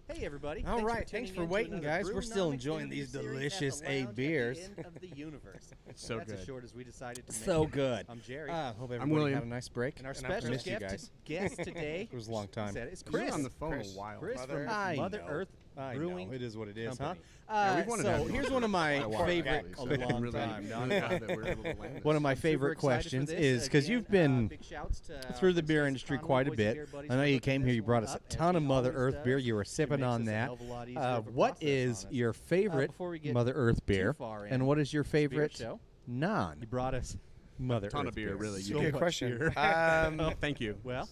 Hey everybody! All right, thanks for waiting, guys. We're still enjoying these delicious A beers. Of the universe. It's so That's good. as short as we decided to make So it. good. I'm Jerry. Hope everybody William. had a nice break. And our I special missed you guest guys. today It was a long time. said it's We've been Chris. on the phone Chris. a while. Chris Mother- from I Mother know. Earth I Brewing. know. It is what it is, Company. Yeah, we've wanted to so have you here's on one of my for a while, favorite. actually. a long Really time. glad that we're able to land this. One of my I'm super favorite excited for questions this. is because Again, you've been big shouts to through the Princess beer industry Conway, quite a Boise bit. Beer Buddies I know for you hooking came this here. You brought one us a up, as ton she of Mother always Earth does. beer. You were She sipping makes on this a that. hell of a lot easier of a What process is on us. your favorite before we get Mother Earth too beer, far and in what is your this beer favorite show? non You brought us. Mother ton Earth of beer, really. So You Good much question. beer. Thank you. Well,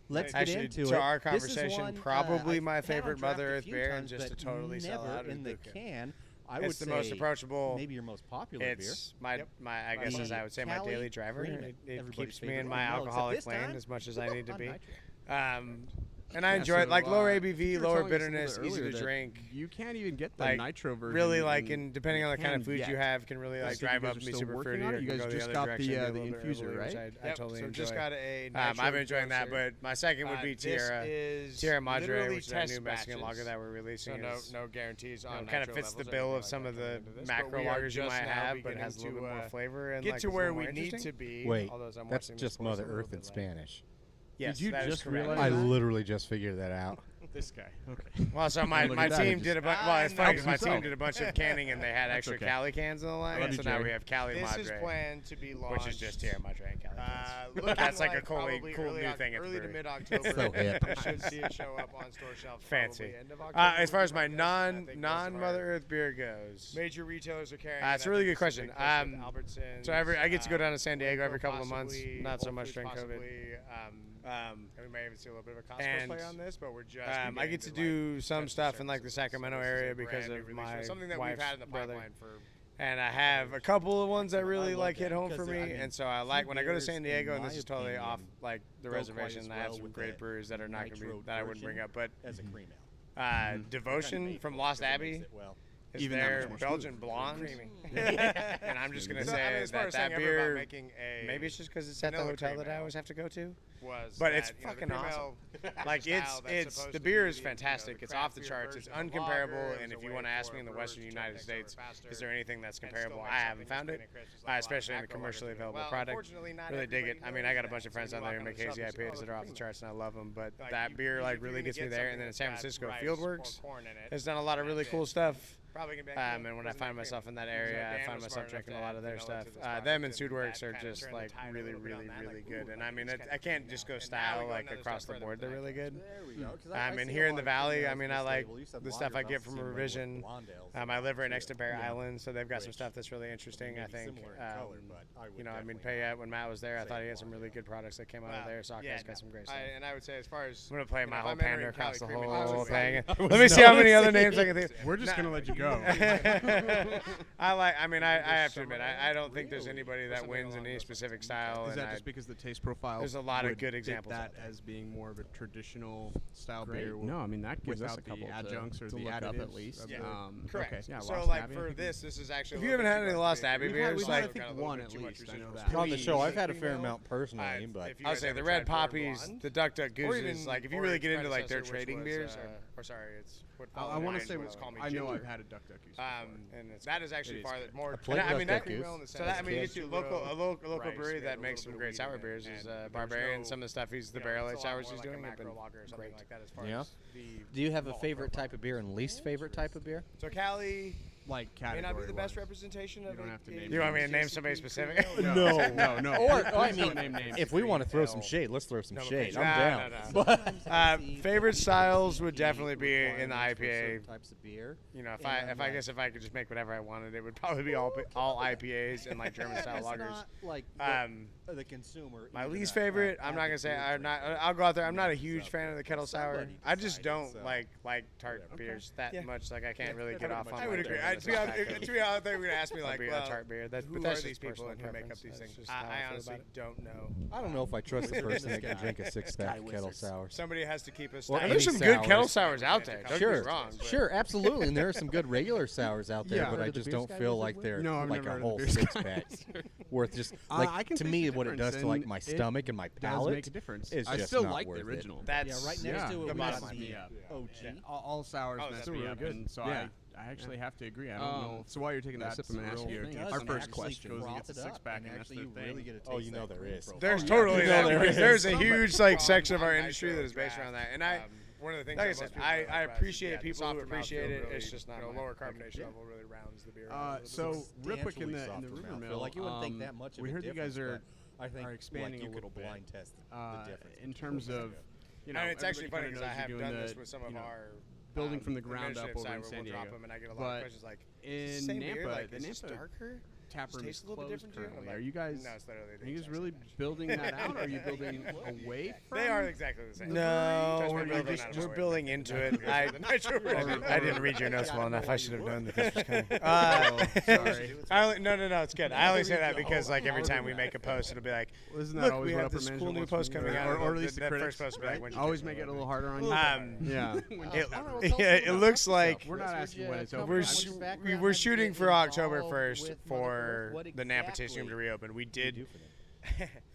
let's get Actually, into to it. our This is conversation, one, probably I've my had on favorite draft Mother a Earth few beer, and times, just to but totally sell never out in the Buka. can. I It's would the say most approachable. maybe your most popular It's my beer. I guess The as I would say, my Cali daily driver. Cream, It everybody's keeps me favorite. in my Well, except alcoholic this lane time, as much as I need to on be. nitro. And I Yeah, enjoy it, so, like lower you ABV, were lower telling us a little bitterness, bit easy earlier to that drink. You can't even get the Like, nitro version. Really, like, and depending on the kind of food you yet. have, can really like So you drive guys up are and be still super working fruity. on it? or You can guys go just other got direction, the, do a the little bit infuser, earlier, which right? I totally so enjoy. just got a I've been enjoying that, but my second would be Tierra. Tierra Madre, literally which is our new test Mexican batches. lager that we're releasing. So is, no guarantees on kind of nitro fits the levels or bill anything of some like of that the going into this, but macro we are lagers you just might now have, but beginning has a little to, bit more flavor and get like, to is a where little we more need interesting. to be. Wait, although as I'm that's watching this just course, Mother I'm a little Earth in bit late. Spanish. Yes, Did you that is just correct. realize I that? literally just figured that out. This guy. Okay. Well, so my Look at that, team it did a just- bunch. Well, it's funny because my Helps team himself. did a bunch of canning and they had That's extra okay. Cali cans in the line, Love you, so now we Jerry. have Cali This is Madre, planned to be launched. which is just Tierra Madre and Cali cans. Looking That's like a probably cool early new Oc- thing at the Early to brewery. mid-October. So hip. You should see it show up on store shelves. Fancy. Probably end of October As far would as be my guess, and I think most of non our Mother Earth beer goes, major retailers are carrying. It's a it. I really think good this is a question. big push with Albertsons, so I get to go down to San Diego every Waco couple of months, possibly, not so Whole much Foods during COVID. possibly, and we may even see a little bit of a Costco And, play on this, but we're just. I beginning get to like, do some test stuff in like the services. Sacramento So this is area a because brand new of release. my So something that wife's we've had in the brother. pipeline for. And I have a couple of ones that really love like that hit home for because, me, I mean, and so I like when I go to beers, San in Diego, and my this is totally opinion, off like the go quite reservation. as I have well some with great that breweries that are not going to be nitro that I wouldn't bring version up, but as a cream ale. Devotion from Lost Abbey is Even that their much more Belgian smooth. blonde, Creamy. and I'm just gonna So, I mean, say as far that as saying that ever about beer. making a Maybe it's just because it's at the vanilla hotel cream that I ale always have to go to. was But that, it's you know, the fucking cream awesome. ale Like style it's that's supposed the to beer be, is you know, fantastic. the It's off the craftier charts. It's version of uncomparable. lager. And It if was you a want to way ask for me in the brewers Western to United check things States, over faster is there anything that's and still comparable? make I haven't something found it, just clean and crisp, just like a lot of especially in the macro commercially lagers do. available Well, product. unfortunately, not Really dig it. everybody I mean, knows I got a that. bunch of So friends you down walk there who on make the shelf, hazy you see, oh, IPAs that there's are off the cream charts, and I love them. But Like, that beer like if you're really gonna gets me get there. something And then in that's San got Francisco, rice Fieldworks or corn in it, has done a lot of really cool stuff. probably gonna be And when I find myself in that area, I find myself drinking a lot of their stuff. Them and Sudworks are just like really, really, really good. And I mean, I can't just go style like across the board. They're really good. There we go. And here in the valley, I mean, I like the stuff I get from Revision. I live right next to Bear Island, so they've got some stuff that's really interesting, I think. You know, I mean, Payette, when Matt was there, I thought he had some really good products that came out of there. Sokka's got some great stuff. And I would say, as far as I'm going to play my if whole I'm entering pander across the Cali Cream, I whole would thing. probably- Let me see how many other names I can think of. We're just gonna let you go. I have to admit, I don't think there's anybody that wins in any specific style. Is and that I- just because the taste profile? There's a lot of would good fit examples that out there. as being more of a traditional style Great. beer. No, I mean that gives us without a couple the adjuncts or to the look up additives. at least. of Yeah. the- Correct. Okay. Yeah, So, Lost like, Abbey, I for think we- this is actually. If a you little haven't bit had too any much Lost beer. Abbey We've beers, had, I like think, one at least. I know that. On the show, I've had a Please. fair amount personally, but If you I would guys say ever the tried Red Beer Poppies, Blonde, the Duck Duck or Gooses. even Like if you or really its get into like their predecessor, which trading was, beers, or sorry, it's what I followed want to mine say was Call Me I know Ginger. I've had a Duck Duck Goose. and it's That is actually is farther good. more. played I mean, Duck that, Duck Goose. so that I mean, you get to a local rice, brewery maybe that a makes little some bit great of sour wheat in beers it, is and there's Barbarian. no- Some of the stuff he's the you know, barrel it's aged a lot sours more he's like a doing have macro been lager or something great. like that as far Yeah. as the do you have a malt favorite profile. type of beer and least favorite type of beer? So Cali Like may category. not be the best representation of You don't it have to in name You want me to the name JCP somebody cream specific? ale. No. Or I Please don't mean, name names. if we want to throw some ale. shade, let's throw some No, shade. Nah, I'm down. no. But Favorite styles would definitely be in the IPA. types of beer. You know, if And, I guess if I could just make whatever I wanted, it would probably be all IPAs and like German style It's lagers. not like the consumer. My even least a favorite, I'm not gonna say beer I'm not. drinker. I'll go out there. I'm not a Yeah, huge so fan of the kettle sour. somebody I just decided, don't so. like tart beers that Yeah. much. Like I can't really Yeah, get I off would on. agree. like I to be honest, I thought you were gonna ask me like, well, tart beer. But that's these people who make up these things. I honestly don't know. I don't know if I trust the person that can drink a 6-pack kettle sour. Somebody has to keep us. Or There's some any good sours. kettle sours out there. Don't Sure, get me wrong. but- sure, absolutely, and there are some good regular sours out there, Yeah. but I Heard of the just Beer don't Sky feel Wizard like one? they're No, I've like never a heard of whole the Beer Sky 6-pack worth just I like can to taste me the what it does to like my difference, and stomach and my does palate. make a difference. is I just still not like the worth it. original. That's right next yeah. to it. The we bottom have line. the OG. Yeah, all sours Oh, mess that's me really up, good. and so Yeah. I actually have to agree. I don't know. So while you're taking that sip, I'm gonna ask you our first question. Goes against a six-pack, and that's the thing. Oh, you know there is. There's Oh, yeah. totally You know there is. there's a huge like section of our industry that is based around that, and I. One of the things, like I said, I appreciate people who appreciate it. It's just not lower carbonation level really rounds the beer. So real quick in the Substantially rumor softer mill, Like you wouldn't think that much of we a heard you guys difference, are but I think expanding like a you little could bit. blind test the difference. in terms of, you know, and it's actually funny everybody because I kinda have knows done you're this with doing some of the, our building from the ground up administrative over side in where San we'll drop Diego. them, and I get a lot But of questions like, in same beer, Nampa, like, the is this Nampa darker? tap room Tastes is a little bit closed different to you? currently. I'm Are like, you guys? No, it's literally the Are you guys exact really same. building that out? Or are you building away from? They are exactly the same. No, Trust me, we're building just- out of we're the way. building into it. I didn't read your notes well enough. I should have known that this was coming. Sorry. No, it's good. I only say that because like every time we make a post, it'll be like, Well, isn't that look, always we what have upper this cool management new wants post from coming you? out, Or at least the that critics, first post will be like, right? when'd you Always get make it it a little harder on you. Yeah. Yeah. It looks like We're not asking when it's over. we're shooting for October 1st for the Nampa Tasting Room to reopen. We did.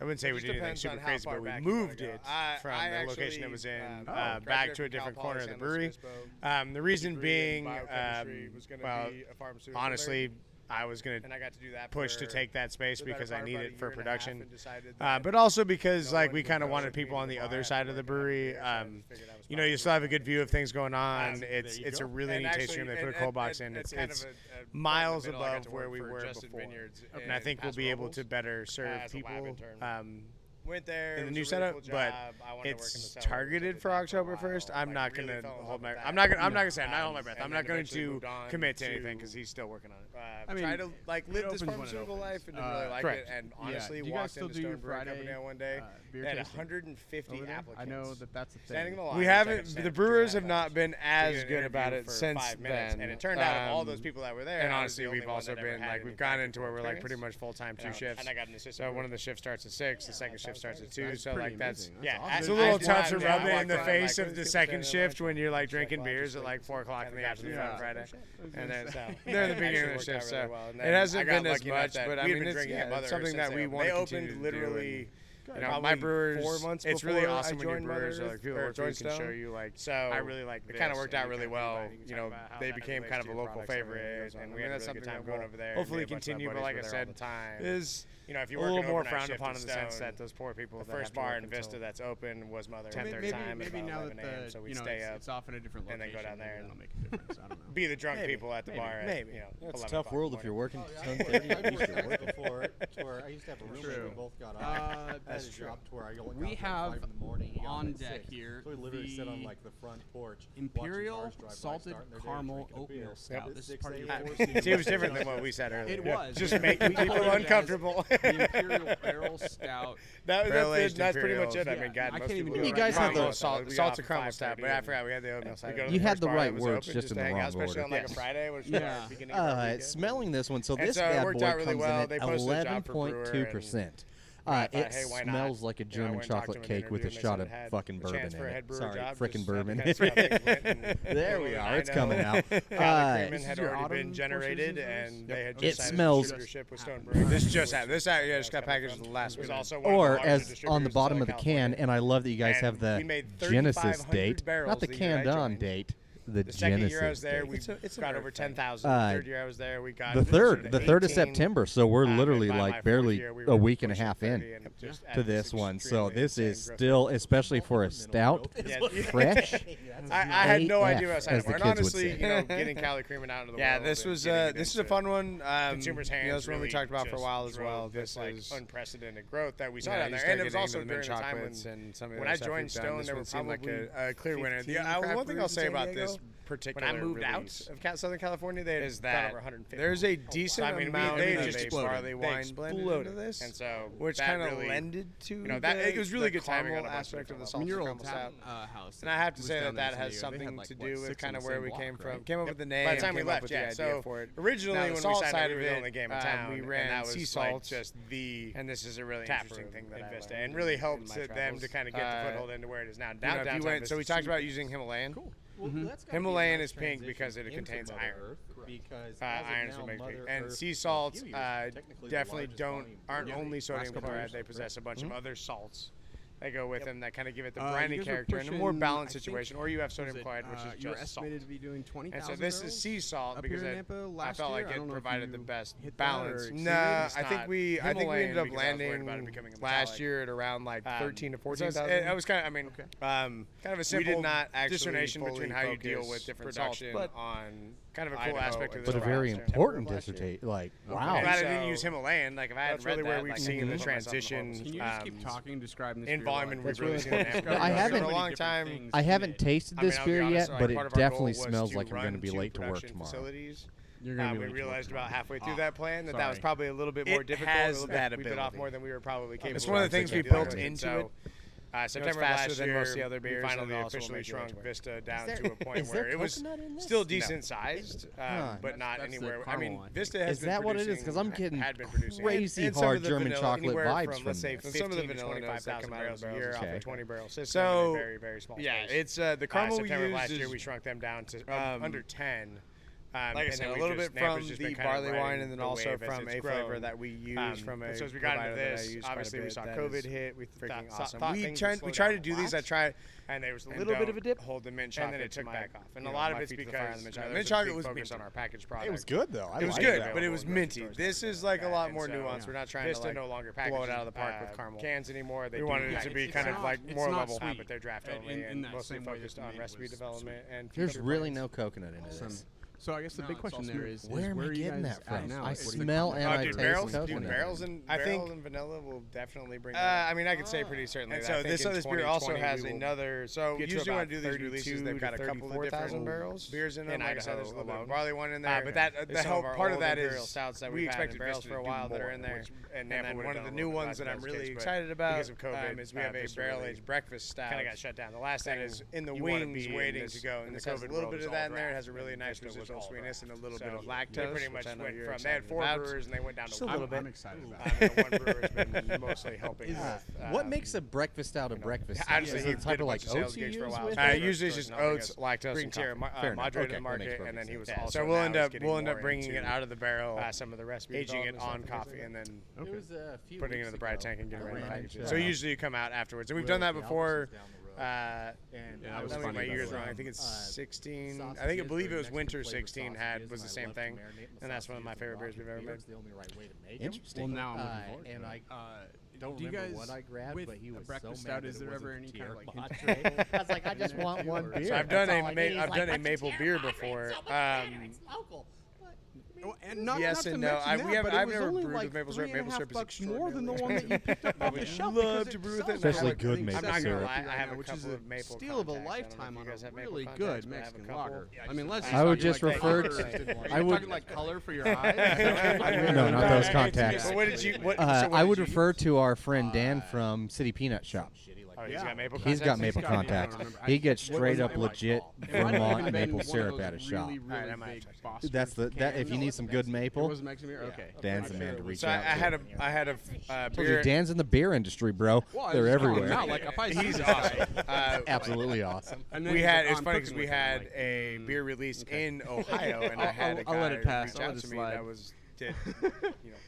I wouldn't say we did anything super crazy, but we moved it from the location it was in back to a different corner of the brewery. The reason being, well, honestly, I was going to push to take that space because I need it for production, but also because like we kind of wanted people on the other side of the brewery. You know, you still have a good view of things going on. It's a really neat tasting room. They put a cold box in. It's miles above where we were before, and I think we'll be able to better serve people. Went there in the new setup, but it's targeted for October 1st. I'm not gonna hold my. I'm not gonna say I'm not holding my breath. I'm not going to commit to anything because he's still working on it. I mean, try to like live this opens when it pharmaceutical opens. life and didn't really like Correct. it. And Yeah. honestly, Do you guys walked still into do your Stone Brewing Friday, Company one day. beer They had tasting 150 over there? applicants. I know that's a thing. Standing in the line. We haven't. The brewers have not been as good about it for since 5 minutes, then. and it turned out of all those people that were there. and I was the honestly, only we've one also that ever been had like any we've gone into practical where we're like experience. pretty much full time 2 And shifts. I got an assistant. So one of the shifts starts at 6, the second shift starts at 2. That's So pretty like that's amazing. That's yeah, awesome. it's a little I- tough to yeah, rub I it in walked the around, face like, of the people second standing shift like, when you're like just drinking like, beers at just like 4 o'clock in the afternoon Yeah. on Friday, and then So they're the it beginning actually of the worked out shift. really So well. And it then hasn't I got been as lucky enough much, that but I we had mean been it's drinking at Mother it's something since that they we opened. want They to opened continue to do. literally. You know, my brewers, 4 months it's really before I awesome when your joined brewers are Mother like people or who can Joinstone. show you like. So I really like it kind of worked out really well. You know, they became kind of a local favorite, and we had a really good time going over there. Hopefully continue, but like I said, is if you a work little an more overnight frowned shift upon in in the sense Stone, that those poor people. the that have first to work bar in until Vista that's open was Mother. 10:30 time, maybe about now 11 that a.m. the So we you know stay it's, up. it's off in a different and then location, go down there maybe and that'll make a difference. I don't know. Be the drunk Maybe. people at the bar. At, Maybe. You know, It's a 11 tough o'clock world in if the you're morning. working till 10:30. I used to work before to where I used to have a roommate. True. We both got Uh, off that at is a true. job to where I only We got have like 5 in the morning. He got on at deck 6. here So we literally sit on the like the front porch. Imperial watching cars drive by, salted starting their day, caramel drinking a oatmeal beer. stout. Yep. This is 6 part of your a.m. four seasons. See, it was different than what we said earlier. It was. Just We making call people it as uncomfortable. The Imperial Barrel Stout. That's pretty much it. I Yeah, mean, God, I most can't even people do do it You guys have the salted caramel stout, but I forgot we had the oatmeal stout. You had the right words, just in the wrong especially order. on like a Friday when it's Yeah. the beginning of our weekend. Smelling this one, so And this so it bad worked boy out really comes well. in They at posted a job for brewer, 11.2%. I It thought, hey, why not? smells like a You know, I German went and talked to chocolate them in cake an with a interview, and they shot said of it had fucking a bourbon chance for a in head it. brewer Sorry, job, frickin' just bourbon. because how things went and There we blew are. it. It's I coming know. out. Creaman This had is your already autumn been Four generated, Seasons and they had It just signed a smells- distributorship with Stone Brewing. This just happened. This just got packaged last It was week. also one of the Or largest as on the distributors in bottom of the Southern can, California. and I love that you guys And have the we made Genesis 3,500 date, barrels not the the year I canned on joined. date. The The second Genesis year I was there, date. we It's got an over Earth thing. 10,000. Uh, The third year I was there, we got the closer third, to the 3rd of 18. September. So we're literally And by my like fourth barely year, we a were week and a pushing half 30 in and just to had this one. So extremely this is insane growth. still, especially for a stout, Yeah, fresh. I had no AF, idea what I was signing as for. the And kids would honestly, say. you know, getting Cali Creamin out into the Yeah, world. this and was getting it this is a into fun one. consumers' You know, hands. this one we really talked about for a just while as well. drove This like is unprecedented growth that we saw yeah, down you there, start and it was getting also into the during the time chocolates and some of the when other I stuff joined we've done. Stone, This there one were seemed like probably a clear winner. 15 Yeah, craft one thing I'll brewers in say San about Diego. this this particular when I moved out of Southern California, they had gone over 150. There's a decent amount of barley wine blended into this, and so which kind of lended to that. It was really good timing on a aspect of the salty caramel stout. And I have to say that has something to do with kind of where we came from. Came up with the name. By the time we left, so originally when we signed it, we were the only game in town. We ran sea salt, just and this is a really interesting thing that Vista, and really helped them to kind of get the foothold into where it is now. Downtown. So we talked about using Himalayan. Cool. Himalayan is pink because it contains iron. Iron is what makes pink. And sea salts definitely aren't only sodium chloride. They possess a bunch of other salts that go with them that kind of give it the briny character in a more balanced situation. Or you have sodium chloride, which is just salt. To be doing 20,000 and so this is sea salt because I felt like it provided the best balance. Nah, I think we ended up landing last year at around like 13 to 14,000. It was kind of, kind of a simple discernation between how you deal with different salts, but on kind of a cool aspect of this. But a very important dissertation. Like, wow. I'm glad I didn't use Himalayan. Like, if I had read where we've seen the transition. Can you just keep talking, describing this in volume and really I haven't a long time. I haven't tasted this beer yet, but it definitely smells like I'm going to be late to work tomorrow. You're gonna we realized about halfway through that plan that was probably a little bit more difficult. We bit off more than we were probably capable. It's one of the things we built into it. September last year, most of the other beers, we finally officially shrunk Vista down to a point where it was still decent sized, but not anywhere. I mean, Vista has been producing. Is that what it is? Because I'm getting crazy hard German chocolate vibes from let's say 15 to 25,000 barrels a year off a 20-barrel system. So very, very small. Yeah, it's the caramel we used. Last year we shrunk them down to under 10. Like I said, a little bit from the barley wine, and then also from a flavor that we use from a. So as we got into this, obviously we saw COVID hit. We freaking awesome. We tried to do these. And there was a little bit of a dip. Hold the mint chocolate, and then it took back off. And a lot of it's because mint chocolate was focused on our packaged product. It was good though. It was good, but it was minty. This is like a lot more nuanced. We're not trying to no longer blow it out of the park with caramel cans anymore. They wanted it to be kind of like more level, but they're draft only and mostly focused on recipe development. And there's really no coconut in this. So I guess the big question there is where am I getting that from? Now? I smell and I taste coconut. Barrels and vanilla will definitely bring that. I mean, I could say pretty certainly that. So this beer also has another. So usually when I do these releases, they've got a couple of different barrels beers in them. Like I said, there's a little bit of barley one in there. But the whole part of that is stouts that we expected barrels for a while that are in there. And then one of the new ones that I'm really excited about because of COVID is we have a barrel-aged breakfast stout. Kind of got shut down. The last thing is in the wings waiting to go. And this has a little bit of that in there. It has a really nice residual sweetness and a little bit of lactose. They pretty much went from they had 4 brewers and they went down to a little bit. I'm excited about it. One brewer's been mostly helping. What makes a breakfast out of breakfast? Honestly, is it the type of like oats you use with? Usually it's just oats, lactose, green tea, moderated in the market, and then he was also. So we'll end up bringing it out of the barrel, some of the recipes, aging it on coffee, and then putting it in the bright tank and getting ready to package it. So usually you come out afterwards, and we've done that before. I was my years wrong. I think it's 16. I believe it was winter 16 was the same thing, and that's one of my favorite beers we've ever made. Interesting. Well, now I'm looking and I don't do you remember guys what I grabbed, but he was breakfast so stout, mad is there ever any kind of like I was like, I just want one beer. So I've done a maple beer before. Yes and no. I've never brewed with maple syrup. Maple syrup is extraordinary. More than the one that you picked up off the shelf. Love to brew with it. Especially good maple syrup. I'm not gonna lie. I have a which is couple of maple steal of a lifetime on a really good Mexican lager. I mean, let's. I would just refer to. I would talking like color for your eyes. No, not those contacts. What did you? I would refer to our friend Dan from City Peanut Shop. Oh, he's got maple. He's got maple contacts. He gets straight up legit Vermont maple syrup at his shop. That's that. If you need some good maple, Dan's the man to reach out to. I had a beer. Dan's in the beer industry, bro. They're everywhere. He's awesome. Absolutely awesome. It's funny because we had a beer release in Ohio, and I had a guy reach out to me that did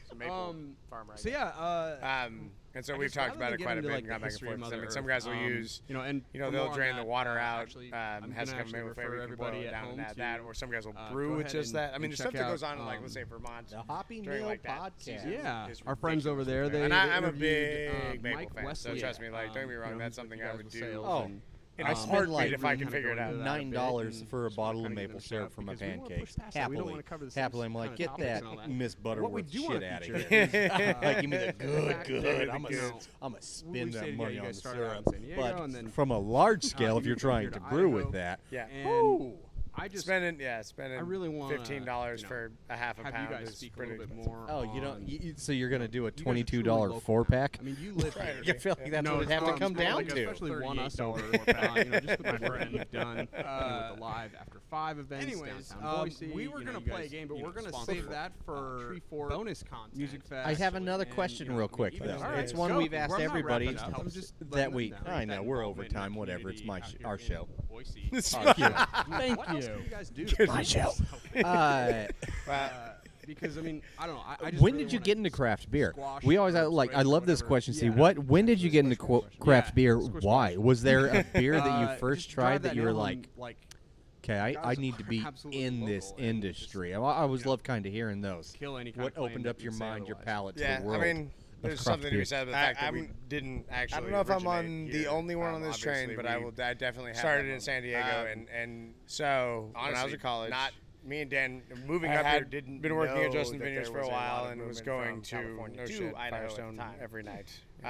some maple farm right. So yeah. And so we've talked about it quite a bit and gone back and forth. I mean, some guys will use, they'll drain the water out, has some maple flavor, you can boil it down and add that, or some guys will brew with just that. I mean, there's stuff that goes on in, like, let's say, Vermont. The Hoppy Mill Podcast. Yeah, our friends over there, and I'm a big maple fan, so trust me, like, don't get me wrong, that's something I would do. Oh. I spent like if I can figure it out. $9 for a bottle of maple syrup for my pancakes. Happily, I'm like, get that Miss Butterworth shit out of here. Like, give me the good. I'm gonna spend that money on the syrup. But from a large scale, if you're trying to brew with that, spending I really want $15 for a half a have pound you guys is speak pretty a little bit expensive. more. Oh, you don't. So you're gonna do a $22 local 4-pack? I mean, you live here. I feel like that's what it's it'd have to more- come it's more down like to. Especially one us over, just with the work that you've done with the live after 5 events. Anyways, downtown Boise, we were gonna play a game, but we're gonna save that for bonus content. Music Fest. I have another question real quick, though. All right, It's let's one go. we've asked We're not everybody wrapping up. I'm just that week. I know we're overtime, whatever. It's our show. Thank you. Thank What you. else do you guys do? My show. Because I mean, I don't know. I When just really did you wanna get into craft beer? squash We always or like. I squash or love this whatever. question. See, Yeah. when did you get into craft beer? Squish Why? squash. Was there a beer that you Just first drive tried that you were nail like, home, okay, I guys need to be absolutely in this local and industry? I always love kind of hearing those. kill any kind What of claim opened that up your you say mind, your otherwise. palate to Yeah, the world? I mean, there's craft something to beer. be said about the fact that we didn't actually. I don't know if I'm on originate the here. only one on this train, but I definitely have started that in San Diego, moment. and so Honestly, when I was in college, not me and Dan moving I up here had didn't been been working working at at Justin Justin Vineyards for a while and was going to Idaho at Firestone the time. every night. You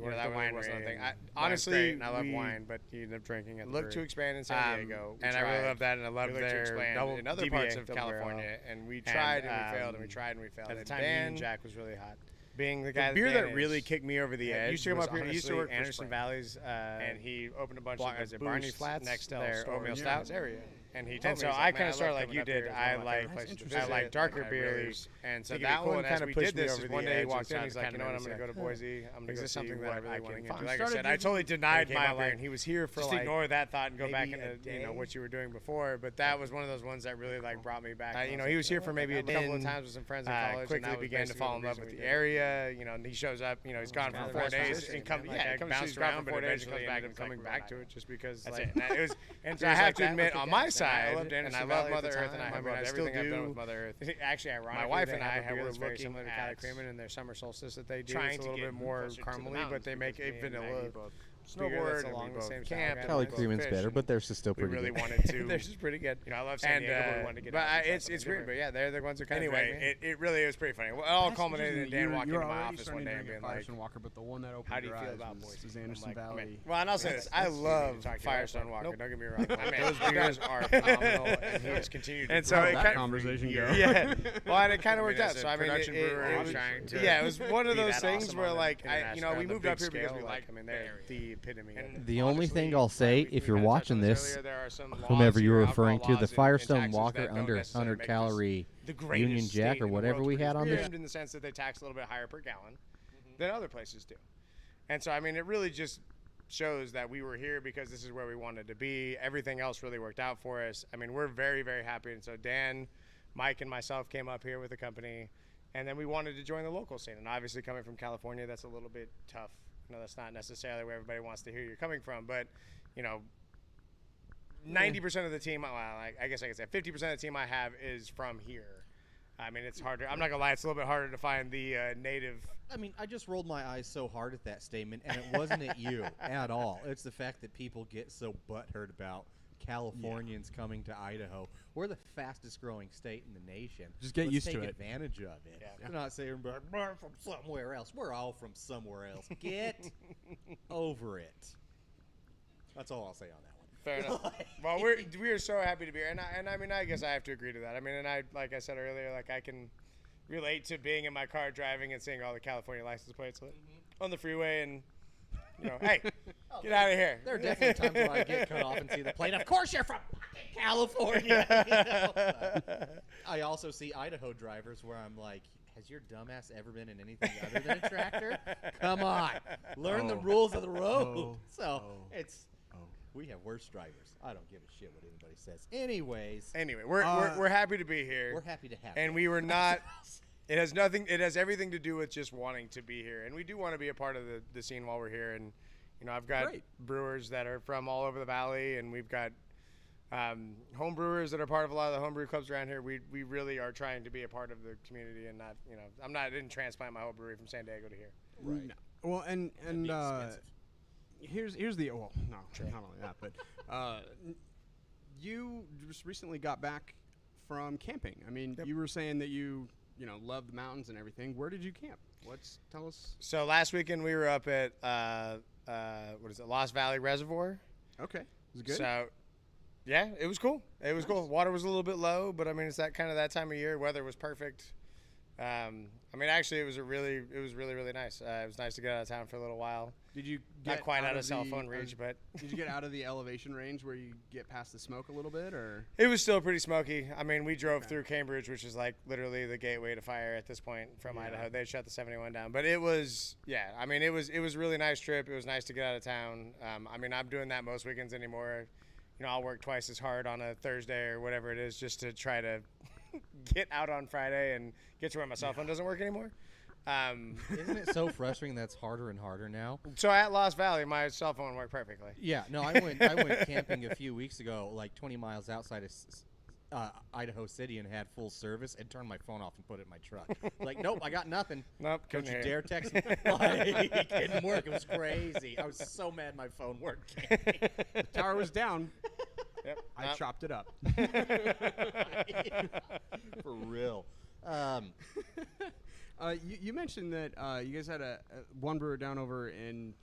That that wine winery was something. and Honestly, and I love we wine, but you end up drinking at the looked to brewery. expand in San Diego, We and I really tried. love that, and I loved We looked to their expand in other DBA, parts of double barrel. California, and we tried and we failed, and we um, tried and we failed. At the And time, Dan, Union Jack was really hot. being the The guy, beer Dan that really is, kicked me over the edge used to come was up here. He used to honestly work for Anderson Spring. Valley's, and he opened a bunch as of a Barney booths Flats next to their their oatmeal oatmeal stouts stouts area. And he And told so me, I kind of started like you up here. did. It's I one of my like favorite places to I visit, like darker and I beers, and so think it'd be that cool, one and kind as of we pushed did me this. over Is the one day he edge walked in, and he's started like, you know what, I'm kind gonna of go to Boise. I'm gonna Is go this see something that whatever I they want can to find? get. Like Started I said, I drinking- totally denied came my out there, like. and he was here for Just like ignore that thought and go back maybe into a day. what you were doing before. But that was one of those ones that really like brought me back. You know, he was here for maybe a couple of day. times with some friends in college. Quickly and that was began to basically fall in the love reason with we the did it. area. You know, he shows up. You know, he's gone for Kind of 4 vice days versa. and come. Like, Yeah, I he comes bounced to around for for 4 days, eventually comes back ended and up coming like, back we're to not it just because That's like it. And it was, and So I I have have to to admit, admit, on my I side, loved and I Anderson love Valley at Mother the Earth, time. and I mean, I I still still I've done do. with Mother Earth. Actually, ironically, My wife they and I have a have beer we're that's very looking similar to at Cali Creamin' in their summer solstice that they do. trying It's a to little get bit more closer to the caramely, mountains but they make a because me and vanilla Maggie both snowboard that's along the same camp. style. Cali and Creamin's fish, better, and but theirs is still we pretty really good. wanted to. This is pretty good. You know, I love San And, Diego, but we wanted to get but out and try it's something weird. different. But yeah, they're the ones that kind Anyway, of drag me. it really was pretty funny. Well, it all culminated in Dan walking you're into my already office starting one day to and drink being a like, Firestone Walker, but the one that opened How do you your feel eyes about was Boise? Anderson I'm like, Valley. well, and I'll say this: I That's love talking about Firestone Walker. Nope. Don't get me wrong. I mean, Those beers are phenomenal, and he has continued. And to so grow it How'd kind that of- conversation go? Yeah. Well, and it kind of I worked mean, out. as a So I mean, production brewer, it I'm was trying to yeah, it was one of be those that things awesome where on the like international- we on the moved big up here because scale, we like, like I mean, the they're area. the epitome. And The only honestly, thing I'll say, we if you're kinda touched watching on this, earlier, there are some laws whomever you here, were alcohol referring to, the laws in Firestone Texas Walker that don't under necessarily 100 make this calorie the greatest Union state Jack in or the whatever world we to had on produce there. beer, in the sense that they tax a little bit higher per gallon than other places do. And so I mean, it really just shows that we were here because this is where we wanted to be. Everything else really worked out for us. I mean, we're very, very happy. And so Dan, Mike, and myself came up here with the company, and then we wanted to join the local scene. And obviously, coming from California, that's a little bit tough. You know, that's not necessarily where everybody wants to hear you're coming from. But, you know, 90% of the team, well, I guess I could say 50% of the team I have is from here. I mean, it's harder. I'm not going to lie, it's a little bit harder to find the native. I mean, I just rolled my eyes so hard at that statement, and it wasn't at you at all. It's the fact that people get so butthurt about Californians coming to Idaho. We're the fastest growing state in the nation. Just get Let's used to take it. advantage of it. Yeah. We're not saying we're from somewhere else. We're all from somewhere else. Get over it. That's all I'll say on that one. Fair enough. Well, we are so happy to be here, and I mean, I guess I have to agree to that. I mean, and I, like I said earlier, like I can relate to being in my car driving and seeing all the California license plates on the freeway, and you know, hey, get out of here. There are definitely times when I get cut off and see the plate. Of course you're from fucking California. You know? I also see Idaho drivers where I'm like, has your dumbass ever been in anything other than a tractor? Come on. Learn the rules of the road. We have worse drivers. I don't give a shit what anybody says. Anyway, we're happy to be here. We're happy to have and you. we were not. It has nothing. It has everything to do with just wanting to be here, and we do want to be a part of the scene while we're here. And you know, I've got brewers that are from all over the valley, and we've got home brewers that are part of a lot of the homebrew clubs around here. We really are trying to be a part of the community, and not, you know, I didn't transplant my whole brewery from San Diego to here. Right. No. Well, and here's the not only that, but you just recently got back from camping. I mean, you were saying that you love the mountains and everything. Where did you camp? Tell us. So last weekend we were up at Lost Valley Reservoir. Okay, was it good? So Yeah, it was cool. It was cool. Water was a little bit low, but I mean, it's that time of year. Weather was perfect. I mean, actually, it was really, really nice. It was nice to get out of town for a little while. Did you get not quite out of the, cell phone reach, but did you get out of the elevation range where you get past the smoke a little bit, or? It was still pretty smoky. I mean, we drove through Cambridge, which is like literally the gateway to fire at this point from Idaho. They shut the 71 down, but it was, I mean, it was a really nice trip. It was nice to get out of town. I mean, I'm doing that most weekends anymore. You know, I'll work twice as hard on a Thursday or whatever it is just to try to get out on Friday and get to where my cell phone doesn't work anymore. Isn't it so frustrating that's harder and harder now? So at Lost Valley, my cell phone worked perfectly. Yeah, no, I went camping a few weeks ago, like 20 miles outside of Idaho City, and had full service, and turned my phone off and put it in my truck. Like, nope, I got nothing. Nope, don't you dare text me. Like, it didn't work. It was crazy. I was so mad my phone worked. The tower was down. Yep. I chopped it up. For real. You mentioned that you guys had a one brewer down over in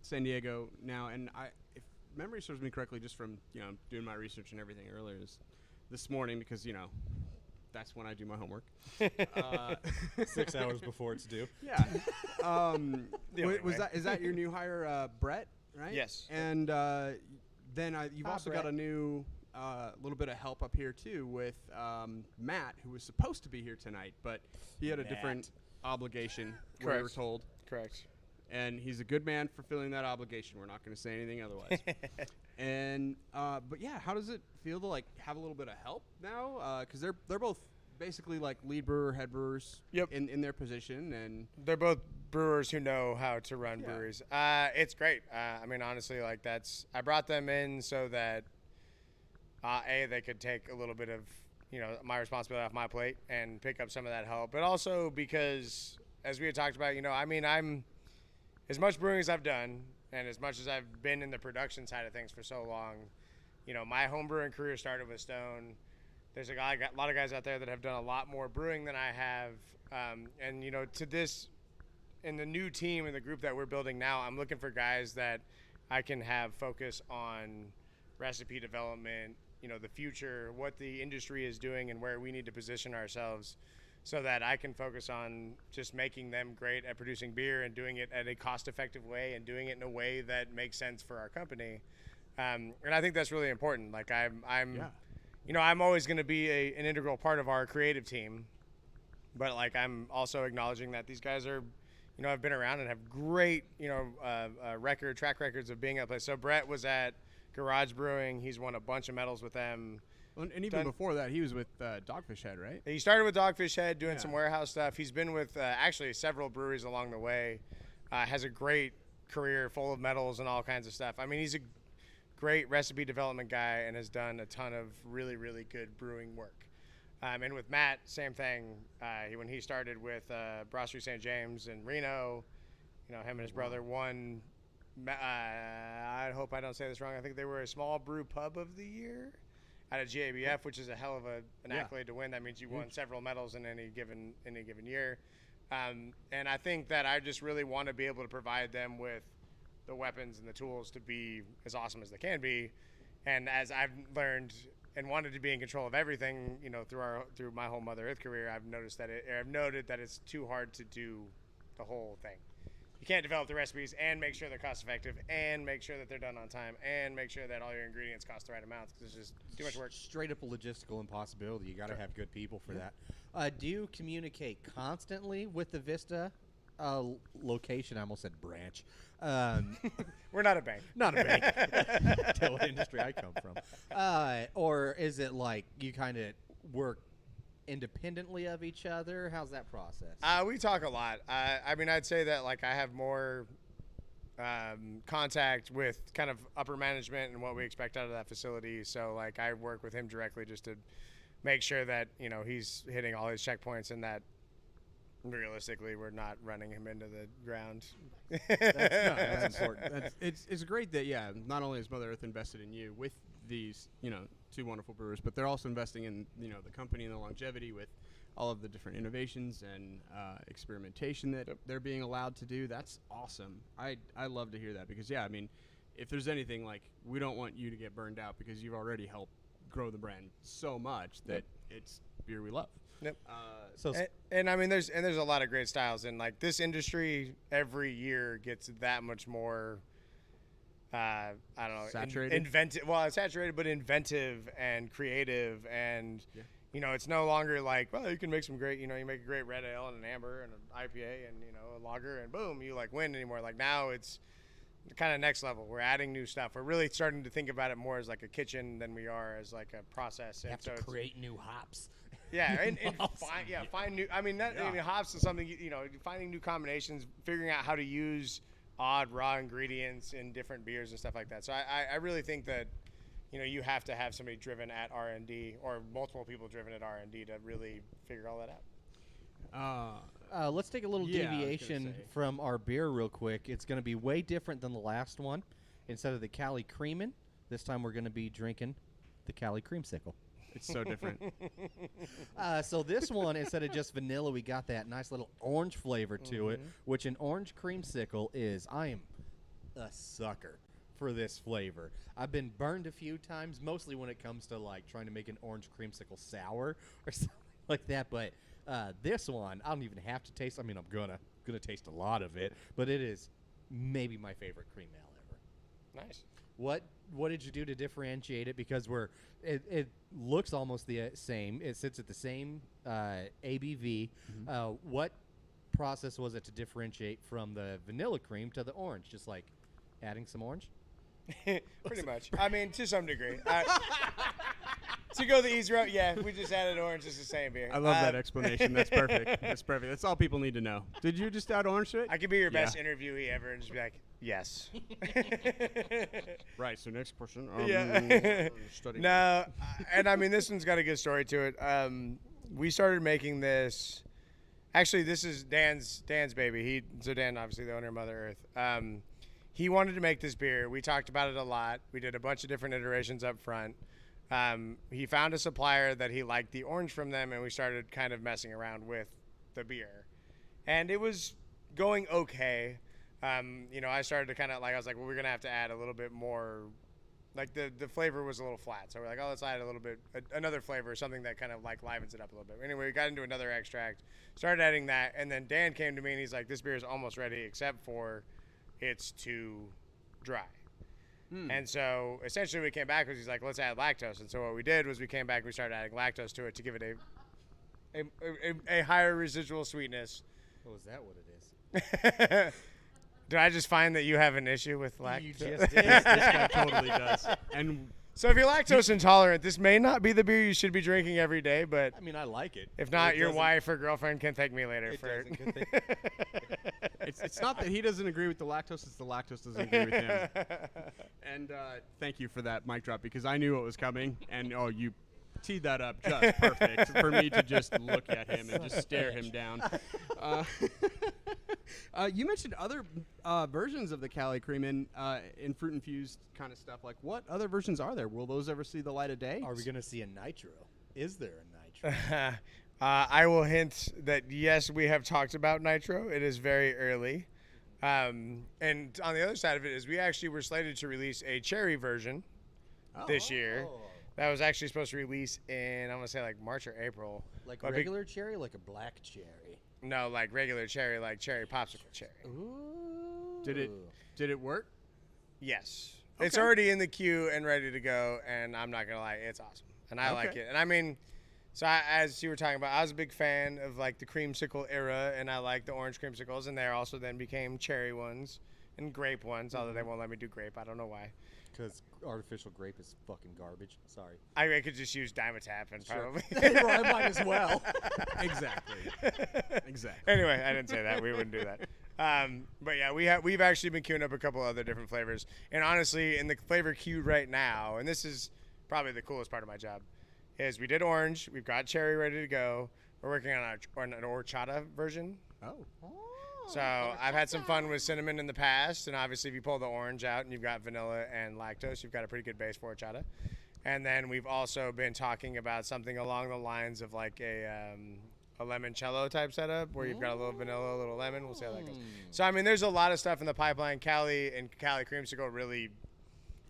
San Diego now, and if memory serves me correctly, just from doing my research and everything earlier this morning, because that's when I do my homework. 6 hours before it's due. Yeah. Is that your new hire, Brett? Right. Yes. And then you've also got a new. Little bit of help up here too with Matt, who was supposed to be here tonight, but he had a different obligation. Correct. We were told. Correct. And he's a good man for filling that obligation. We're not going to say anything otherwise. And but yeah, how does it feel to like have a little bit of help now? Because they're both basically like lead brewer, head brewers. Yep. In their position, and they're both brewers who know how to run breweries. It's great. I mean, honestly, like I brought them in so that. They could take a little bit of, my responsibility off my plate and pick up some of that help. But also because, as we had talked about, I mean, I'm as much brewing as I've done and as much as I've been in the production side of things for so long, my home brewing career started with Stone. There's a lot of guys out there that have done a lot more brewing than I have. And, to this, in the new team and the group that we're building now, I'm looking for guys that I can have focus on recipe development, the future, what the industry is doing and where we need to position ourselves so that I can focus on just making them great at producing beer and doing it at a cost-effective way and doing it in a way that makes sense for our company. And I think that's really important. Like I'm always going to be an integral part of our creative team, but like I'm also acknowledging that these guys are, have been around and have great, track records of being at a place. So Brett was at Garage Brewing. He's won a bunch of medals with them. And even before that, he was with Dogfish Head, right? He started with Dogfish Head doing some warehouse stuff. He's been with actually several breweries along the way. Has a great career full of medals and all kinds of stuff. I mean, he's a great recipe development guy and has done a ton of really, really good brewing work. And with Matt, same thing. When he started with Brasserie St. James in Reno, him and his brother won. I hope I don't say this wrong. I think they were a small brew pub of the year out of GABF, which is a hell of an accolade to win. That means you won several medals in any given year. And I think that I just really want to be able to provide them with the weapons and the tools to be as awesome as they can be. And as I've learned and wanted to be in control of everything, through my whole Mother Earth career, I've noted that it's too hard to do the whole thing. You can't develop the recipes and make sure they're cost effective and make sure that they're done on time and make sure that all your ingredients cost the right amounts because it's just too much work. Straight up a logistical impossibility. You got to have good people for that. Do you communicate constantly with the Vista location? I almost said branch. We're not a bank. Not a bank. Tell what industry I come from. Or is it like you kind of work independently of each other? How's that process? We talk a lot. I mean, I'd say that like I have more contact with kind of upper management and what we expect out of that facility. So like I work with him directly just to make sure that he's hitting all his checkpoints and that realistically we're not running him into the ground. That's important. It's great that not only is Mother Earth invested in you with these two wonderful brewers, but they're also investing in the company and the longevity with all of the different innovations and experimentation that they're being allowed to do. That's awesome. I love to hear that because I mean if there's anything, like, we don't want you to get burned out because you've already helped grow the brand so much that it's beer we love. Yep. And I mean, there's a lot of great styles, and like this industry every year gets that much more. I don't know. Saturated. Inventive. Well, it's saturated, but inventive and creative, and you know, it's no longer like, well, you can make some great. You know, you make a great red ale and an amber and an IPA and a lager, and boom, you like win anymore. Like now, it's kind of next level. We're adding new stuff. We're really starting to think about it more as like a kitchen than we are as like a process. You have to create new hops. Yeah, and find new. I mean, hops is something finding new combinations, figuring out how to use odd raw ingredients in different beers and stuff like that. So I really think that you have to have somebody driven at R&D or multiple people driven at R&D to really figure all that out. Let's take a little deviation from our beer real quick. It's going to be way different than the last one. Instead of the Cali Creamin', this time we're going to be drinking the Cali Creamsicle. It's so different. So this one, instead of just vanilla, we got that nice little orange flavor to it, which an orange creamsicle is. I am a sucker for this flavor. I've been burned a few times, mostly when it comes to like trying to make an orange creamsicle sour or something like that. But this one, I don't even have to taste. I mean, I'm gonna taste a lot of it, but it is maybe my favorite cream ale ever. Nice. What did you do to differentiate it? Because it looks almost the same. It sits at the same ABV. What process was it to differentiate from the vanilla cream to the orange? Just like adding some orange? Pretty much. I mean, to some degree. To go the easy route, we just added orange. It's the same beer. I love that explanation. That's perfect. That's perfect. That's all people need to know. Did you just add orange to it? I could be your best interviewee ever and just be like, yes. Right. So next question. No, and I mean, this one's got a good story to it. We started making this. Actually, this is Dan's baby. So Dan, obviously the owner of Mother Earth. He wanted to make this beer. We talked about it a lot. We did a bunch of different iterations up front. He found a supplier that he liked the orange from them, and we started kind of messing around with the beer. And it was going okay. I started to kind of I was like, well, we're going to have to add a little bit more. Like the flavor was a little flat. So we're like, oh, let's add a little bit, another flavor, something that kind of like livens it up a little bit. Anyway, we got into another extract, started adding that. And then Dan came to me and he's like, this beer is almost ready except for it's too dry. And so essentially we came back because he's like, let's add lactose. And so what we did was we came back and we started adding lactose to it to give it a higher residual sweetness. Oh, is that what it is? Did I just find that you have an issue with lactose? You just did. This guy totally does. And so if you're lactose intolerant, this may not be the beer you should be drinking every day, but I mean, I like it. If not, your wife or girlfriend can thank me later for it. It's not that he doesn't agree with the lactose, it's the lactose doesn't agree with him. And thank you for that mic drop, because I knew what was coming, and you teed that up just perfect for me to just look at him and just stare him down. You mentioned other versions of the Cali Creamin' in fruit infused kind of stuff. Like, what other versions are there? Will those ever see the light of day? Are we going to see a nitro? Is there a nitro? I will hint that yes, we have talked about nitro. It is very early. And on the other side of it is we actually were slated to release a cherry version this year. That was actually supposed to release in, I want to say, like March or April. Like a regular cherry, like a black cherry? No, like regular cherry, like cherry popsicle cherry. Ooh. Did it work? Yes. Okay. It's already in the queue and ready to go, and I'm not going to lie, it's awesome. And I like it. And I mean, as you were talking about, I was a big fan of like the creamsicle era, and I like the orange creamsicles, and they also then became cherry ones and grape ones, although they won't let me do grape. I don't know why. Because artificial grape is fucking garbage. Sorry. I could just use Dimetap and probably. I might as well. Exactly. Anyway, I didn't say that. We wouldn't do that. But yeah, we've actually been queuing up a couple other different flavors. And honestly, in the flavor queue right now, and this is probably the coolest part of my job, is we did orange. We've got cherry ready to go. We're working on an horchata version. Oh. So I've had some fun with cinnamon in the past, and obviously if you pull the orange out and you've got vanilla and lactose, you've got a pretty good base for horchata. And then we've also been talking about something along the lines of like a limoncello type setup where you've got a little vanilla, a little lemon. We'll see how that goes. So I mean, there's a lot of stuff in the pipeline. Cali and Cali Creamsicle really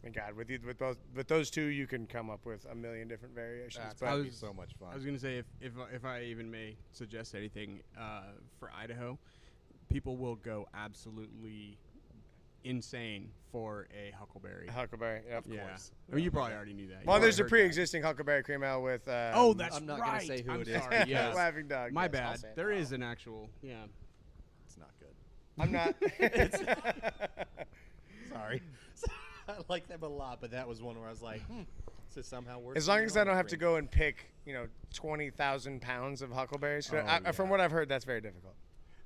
mean, God, with those two, you can come up with a million different variations. That would be so much fun. I was gonna say if I even may suggest anything for Idaho, people will go absolutely insane for a huckleberry. Huckleberry, yeah, of course. I mean, you probably already knew that. Well, there's a pre-existing huckleberry cream ale with. Oh, that's I'm not right. gonna say who I'm it is. sorry. Yeah. Laughing Dog. My yes, bad. There is an actual. Yeah. It's not good. I'm not. Sorry. I like them a lot, but that was one where I was like, so somehow worse. As long as I don't have to go and pick, 20,000 pounds of huckleberries. From what I've heard, that's very difficult.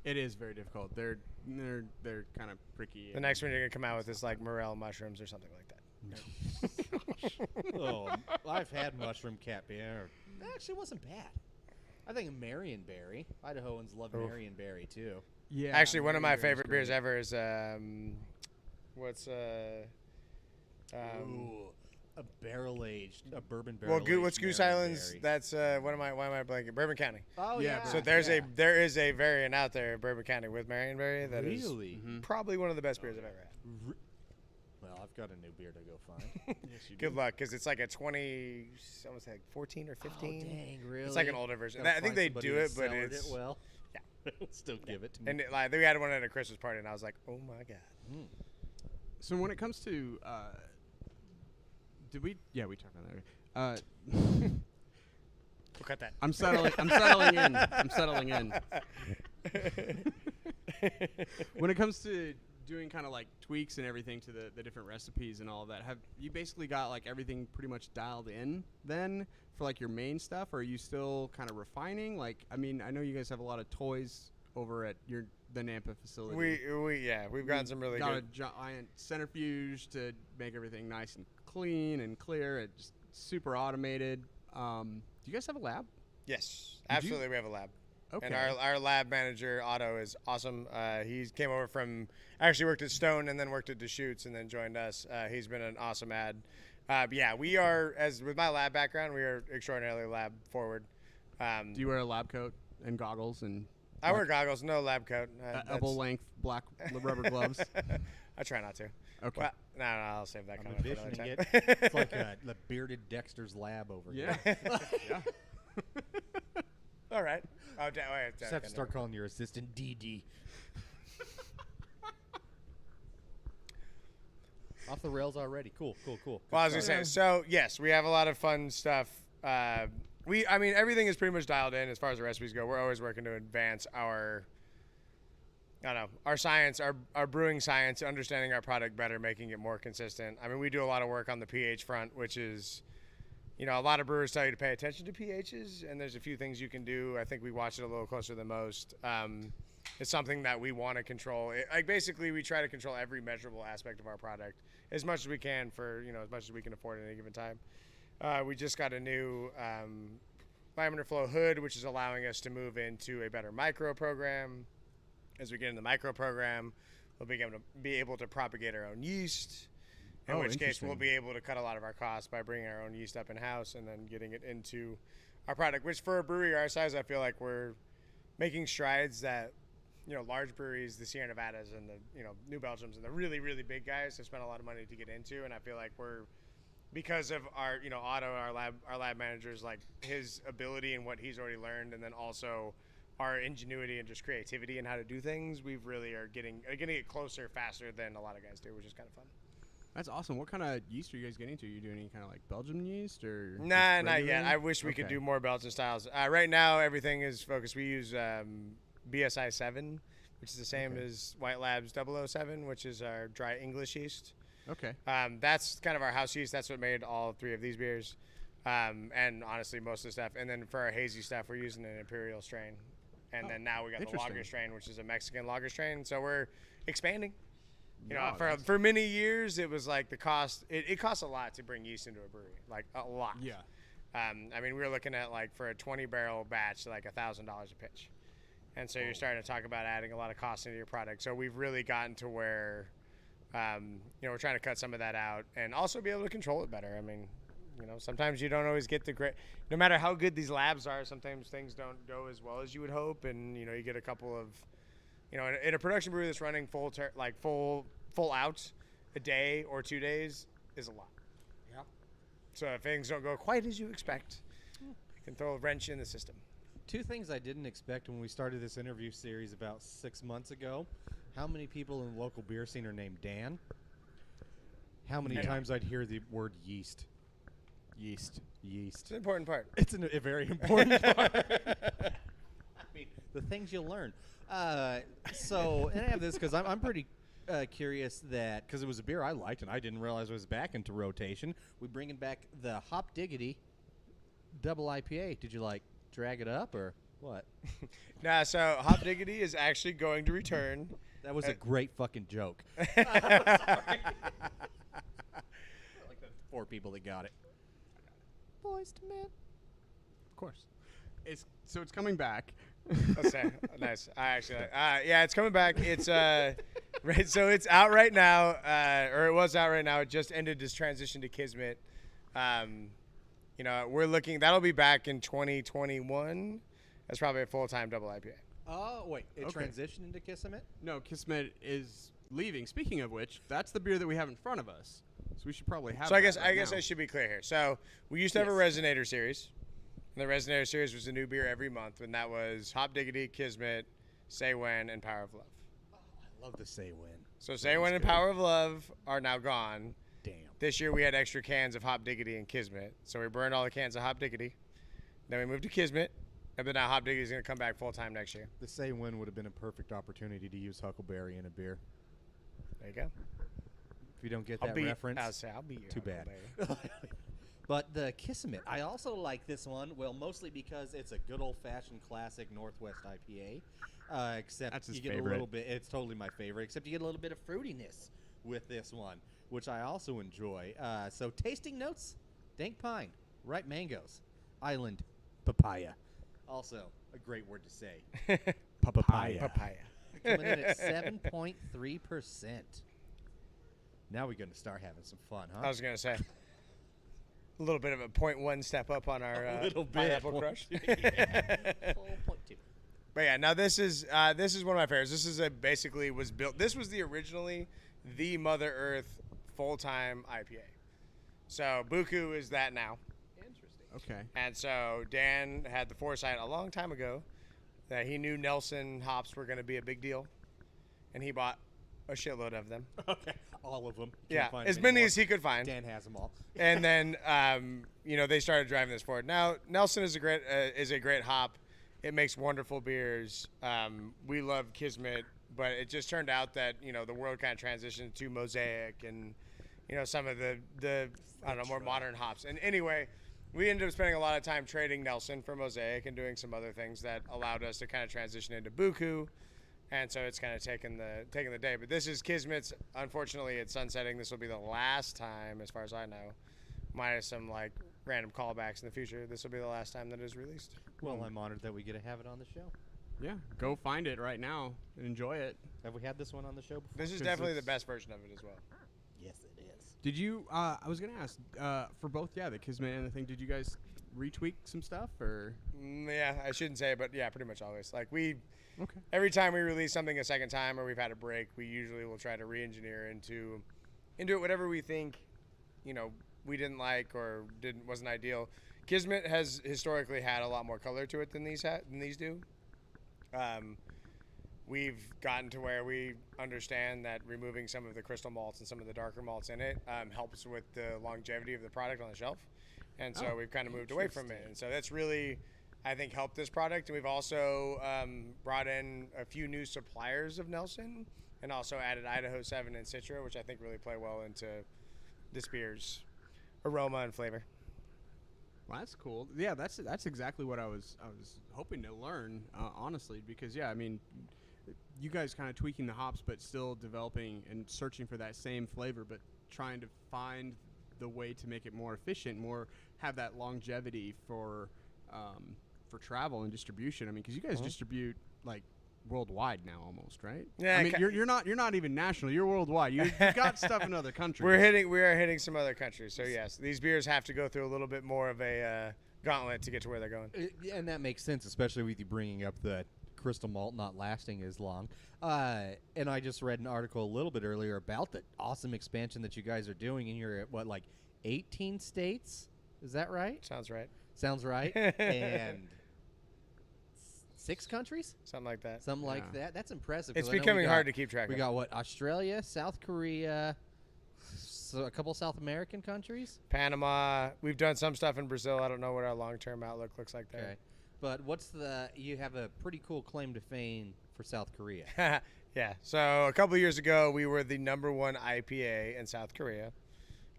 It is very difficult. They're kind of pricky. The next one you're gonna come out with is like morel mushrooms or something like that. Oh, I've had mushroom cat beer. It actually wasn't bad. I think Marionberry. Idahoans love Marionberry too. Yeah. Actually, one of my favorite beers ever is what's a barrel aged, a bourbon barrel. Well, what's Goose Island's? That's why am I blanking? Bourbon County. Oh yeah. So there is a variant out there in Bourbon County with Marionberry that is probably one of the best beers I've ever had. Well, I've got a new beer to go find. Yes, you Good luck, because it's like a 20, almost like 14 or 15. Oh, dang, really? It's like an older version. I think they do it, but it's well. Yeah. Still give it to me. And we had one at a Christmas party, and I was like, oh my god. So when it comes to we talked about that. We'll cut that. I'm settling in. When it comes to doing kind of like tweaks and everything to the different recipes and all of that, have you basically got like everything pretty much dialed in then for like your main stuff, or are you still kind of refining? Like, I mean, I know you guys have a lot of toys over at the Nampa facility. We've gotten some really got good. a giant centrifuge to make everything nice and clean and clear. It's just super automated. Do you guys have a lab? Yes, absolutely. We have a lab. Okay. And our lab manager, Otto, is awesome. He came over actually worked at Stone and then worked at Deschutes and then joined us. He's been an awesome add. We are, with my lab background, we are extraordinarily lab forward. Do you wear a lab coat and goggles and? I wear goggles, no lab coat. Elbow length black rubber gloves. I try not to. Okay. Well, no, I'll save that comment for another time. It's like the bearded Dexter's lab over here. Yeah. All right. Oh, wait, just have to start calling your assistant DD. Off the rails already. Cool. Well, I was gonna say, so yes, we have a lot of fun stuff. Everything is pretty much dialed in as far as the recipes go. We're always working to advance our science, our brewing science, understanding our product better, making it more consistent. I mean, we do a lot of work on the pH front, which is, a lot of brewers tell you to pay attention to pHs, and there's a few things you can do. I think we watch it a little closer than most. It's something that we want to control. Basically, we try to control every measurable aspect of our product as much as we can for, as much as we can afford at any given time. We just got a new laminar flow hood, which is allowing us to move into a better micro program. As we get in the micro program, we'll be able to propagate our own yeast, in which case we'll be able to cut a lot of our costs by bringing our own yeast up in-house and then getting it into our product, which for a brewery our size, I feel like we're making strides that, large breweries, the Sierra Nevadas and the, New Belgiums and the really, really big guys have spent a lot of money to get into. And I feel like because of our, Otto, our lab managers, like his ability and what he's already learned, and then also our ingenuity and just creativity and how to do things, we really are getting it closer faster than a lot of guys do, which is kind of fun. That's awesome. What kind of yeast are you guys getting to? Are you doing any kind of like Belgian yeast or? Nah, not yet. I wish we could do more Belgian styles. Right now, everything is focused. We use BSI 7, which is the same as White Labs 007, which is our dry English yeast. Okay. That's kind of our house yeast. That's what made all three of these beers. And honestly, most of the stuff. And then for our hazy stuff, we're using an Imperial strain. And then now we got the lager strain, which is a Mexican lager strain. So we're expanding. For many years, it was like the cost. It costs a lot to bring yeast into a brewery, like a lot. Yeah. We were looking at like for a 20-barrel batch, like $1,000 a pitch. And so you're starting to talk about adding a lot of cost into your product. So we've really gotten to where, we're trying to cut some of that out and also be able to control it better. I mean, sometimes you don't always get the great, no matter how good these labs are, sometimes things don't go as well as you would hope. And, you get a couple of, in a production brewery that's running full out a day or 2 days, is a lot. Yeah. So if things don't go quite as you expect, it can throw a wrench in the system. 2 things I didn't expect when we started this interview series about 6 months ago. How many people in the local beer scene are named Dan? How many times I'd hear the word yeast? Yeast. It's an important part. It's a very important part. I mean, the things you learn. So, and I have this because I'm pretty curious that, because it was a beer I liked and I didn't realize it was back into rotation, we're bringing back the Hop Diggity Double IPA. Did you, drag it up or what? Nah, so Hop Diggity is actually going to return. That was a great fucking joke. Sorry. Like the 4 people that got it. Boys to men. Of course. It's coming back. Okay, nice. I actually, yeah, it's coming back. It's right. So it's out right now, or it was out right now. It just ended this transition to Kismet. We're looking. That'll be back in 2021. That's probably a full-time double IPA. Oh wait, it transitioned into Kismet? No, Kismet is leaving. Speaking of which, that's the beer that we have in front of us. So we should probably have. So I guess I should be clear here. So we used to have a Resonator series. And the Resonator series was a new beer every month, and that was Hop Diggity, Kismet, Say When, and Power of Love. Oh, I love the Say When. So Say When and Power of Love are now gone. Damn. This year we had extra cans of Hop Diggity and Kismet, so we burned all the cans of Hop Diggity. Then we moved to Kismet, and then now Hop Diggity is going to come back full-time next year. The Say When would have been a perfect opportunity to use Huckleberry in a beer. There you go. If you don't get that reference, I'll be your too bad. But the Kismet, I also like this one, well, mostly because it's a good old-fashioned classic Northwest IPA. Except That's his you get favorite. a little bit, it's totally my favorite, except you get a little bit of fruitiness with this one, which I also enjoy. So tasting notes, dank pine, ripe mangoes, island papaya. Also a great word to say. Papaya. Coming in at 7.3%. Now we're going to start having some fun, huh? I was going to say. A little bit of a 0.1 step up on our Pineapple Crush. Yeah. 0.2. But yeah, now this is one of my favorites. This is basically was built. This was originally the Mother Earth full-time IPA. So Buku is that now. Interesting. Okay. And so Dan had the foresight a long time ago that he knew Nelson hops were going to be a big deal, and he bought a shitload of them. Okay. All of them. Yeah, as many as he could find. Dan has them all. And then, they started driving this forward. Now, Nelson is a great hop. It makes wonderful beers. We love Kismet, but it just turned out that, the world kind of transitioned to Mosaic and, some of the more modern hops. And anyway, we ended up spending a lot of time trading Nelson for Mosaic and doing some other things that allowed us to kind of transition into Buku. And so it's kind of taking the day. But this is Kismet's. Unfortunately, it's sunsetting. This will be the last time, as far as I know, minus some random callbacks in the future. This will be the last time that it is released. Well, I'm honored that we get to have it on the show. Yeah, go find it right now and enjoy it. Have we had this one on the show before? This is definitely the best version of it as well. Yes, it is. Did you? I was gonna ask for both. Yeah, the Kismet and the thing. Did you guys retweak some stuff or? Yeah, I shouldn't say, but yeah, pretty much always. Okay. Every time we release something a second time or we've had a break, we usually will try to re-engineer into it whatever we think, we didn't like or wasn't ideal. Kismet has historically had a lot more color to it than these do. We've gotten to where we understand that removing some of the crystal malts and some of the darker malts in it helps with the longevity of the product on the shelf. And so we've kind of moved away from it. And so that's really, I think, helped this product. And we've also brought in a few new suppliers of Nelson and also added Idaho 7 and Citra, which I think really play well into this beer's aroma and flavor. Well, that's cool. Yeah, that's exactly what I was hoping to learn, honestly, because yeah, I mean, you guys kind of tweaking the hops, but still developing and searching for that same flavor, but trying to find the way to make it more efficient, have that longevity for travel and distribution. I mean, because you guys distribute worldwide now, almost, right? Yeah. I mean, you're not even national. You're worldwide. You've got stuff in other countries. We are hitting some other countries. So yes, these beers have to go through a little bit more of a gauntlet to get to where they're going. And that makes sense, especially with you bringing up the crystal malt not lasting as long. And I just read an article a little bit earlier about the awesome expansion that you guys are doing, and you're at, what, like 18 states? Is that right? Sounds right. Sounds right. And 6 countries? Something like that. Something like that. That's impressive. It's becoming hard to keep track of. We got, what, Australia, South Korea, so a couple South American countries? Panama. We've done some stuff in Brazil. I don't know what our long-term outlook looks like there. Okay. But you have a pretty cool claim to fame for South Korea. Yeah. So a couple of years ago, we were the #1 IPA in South Korea.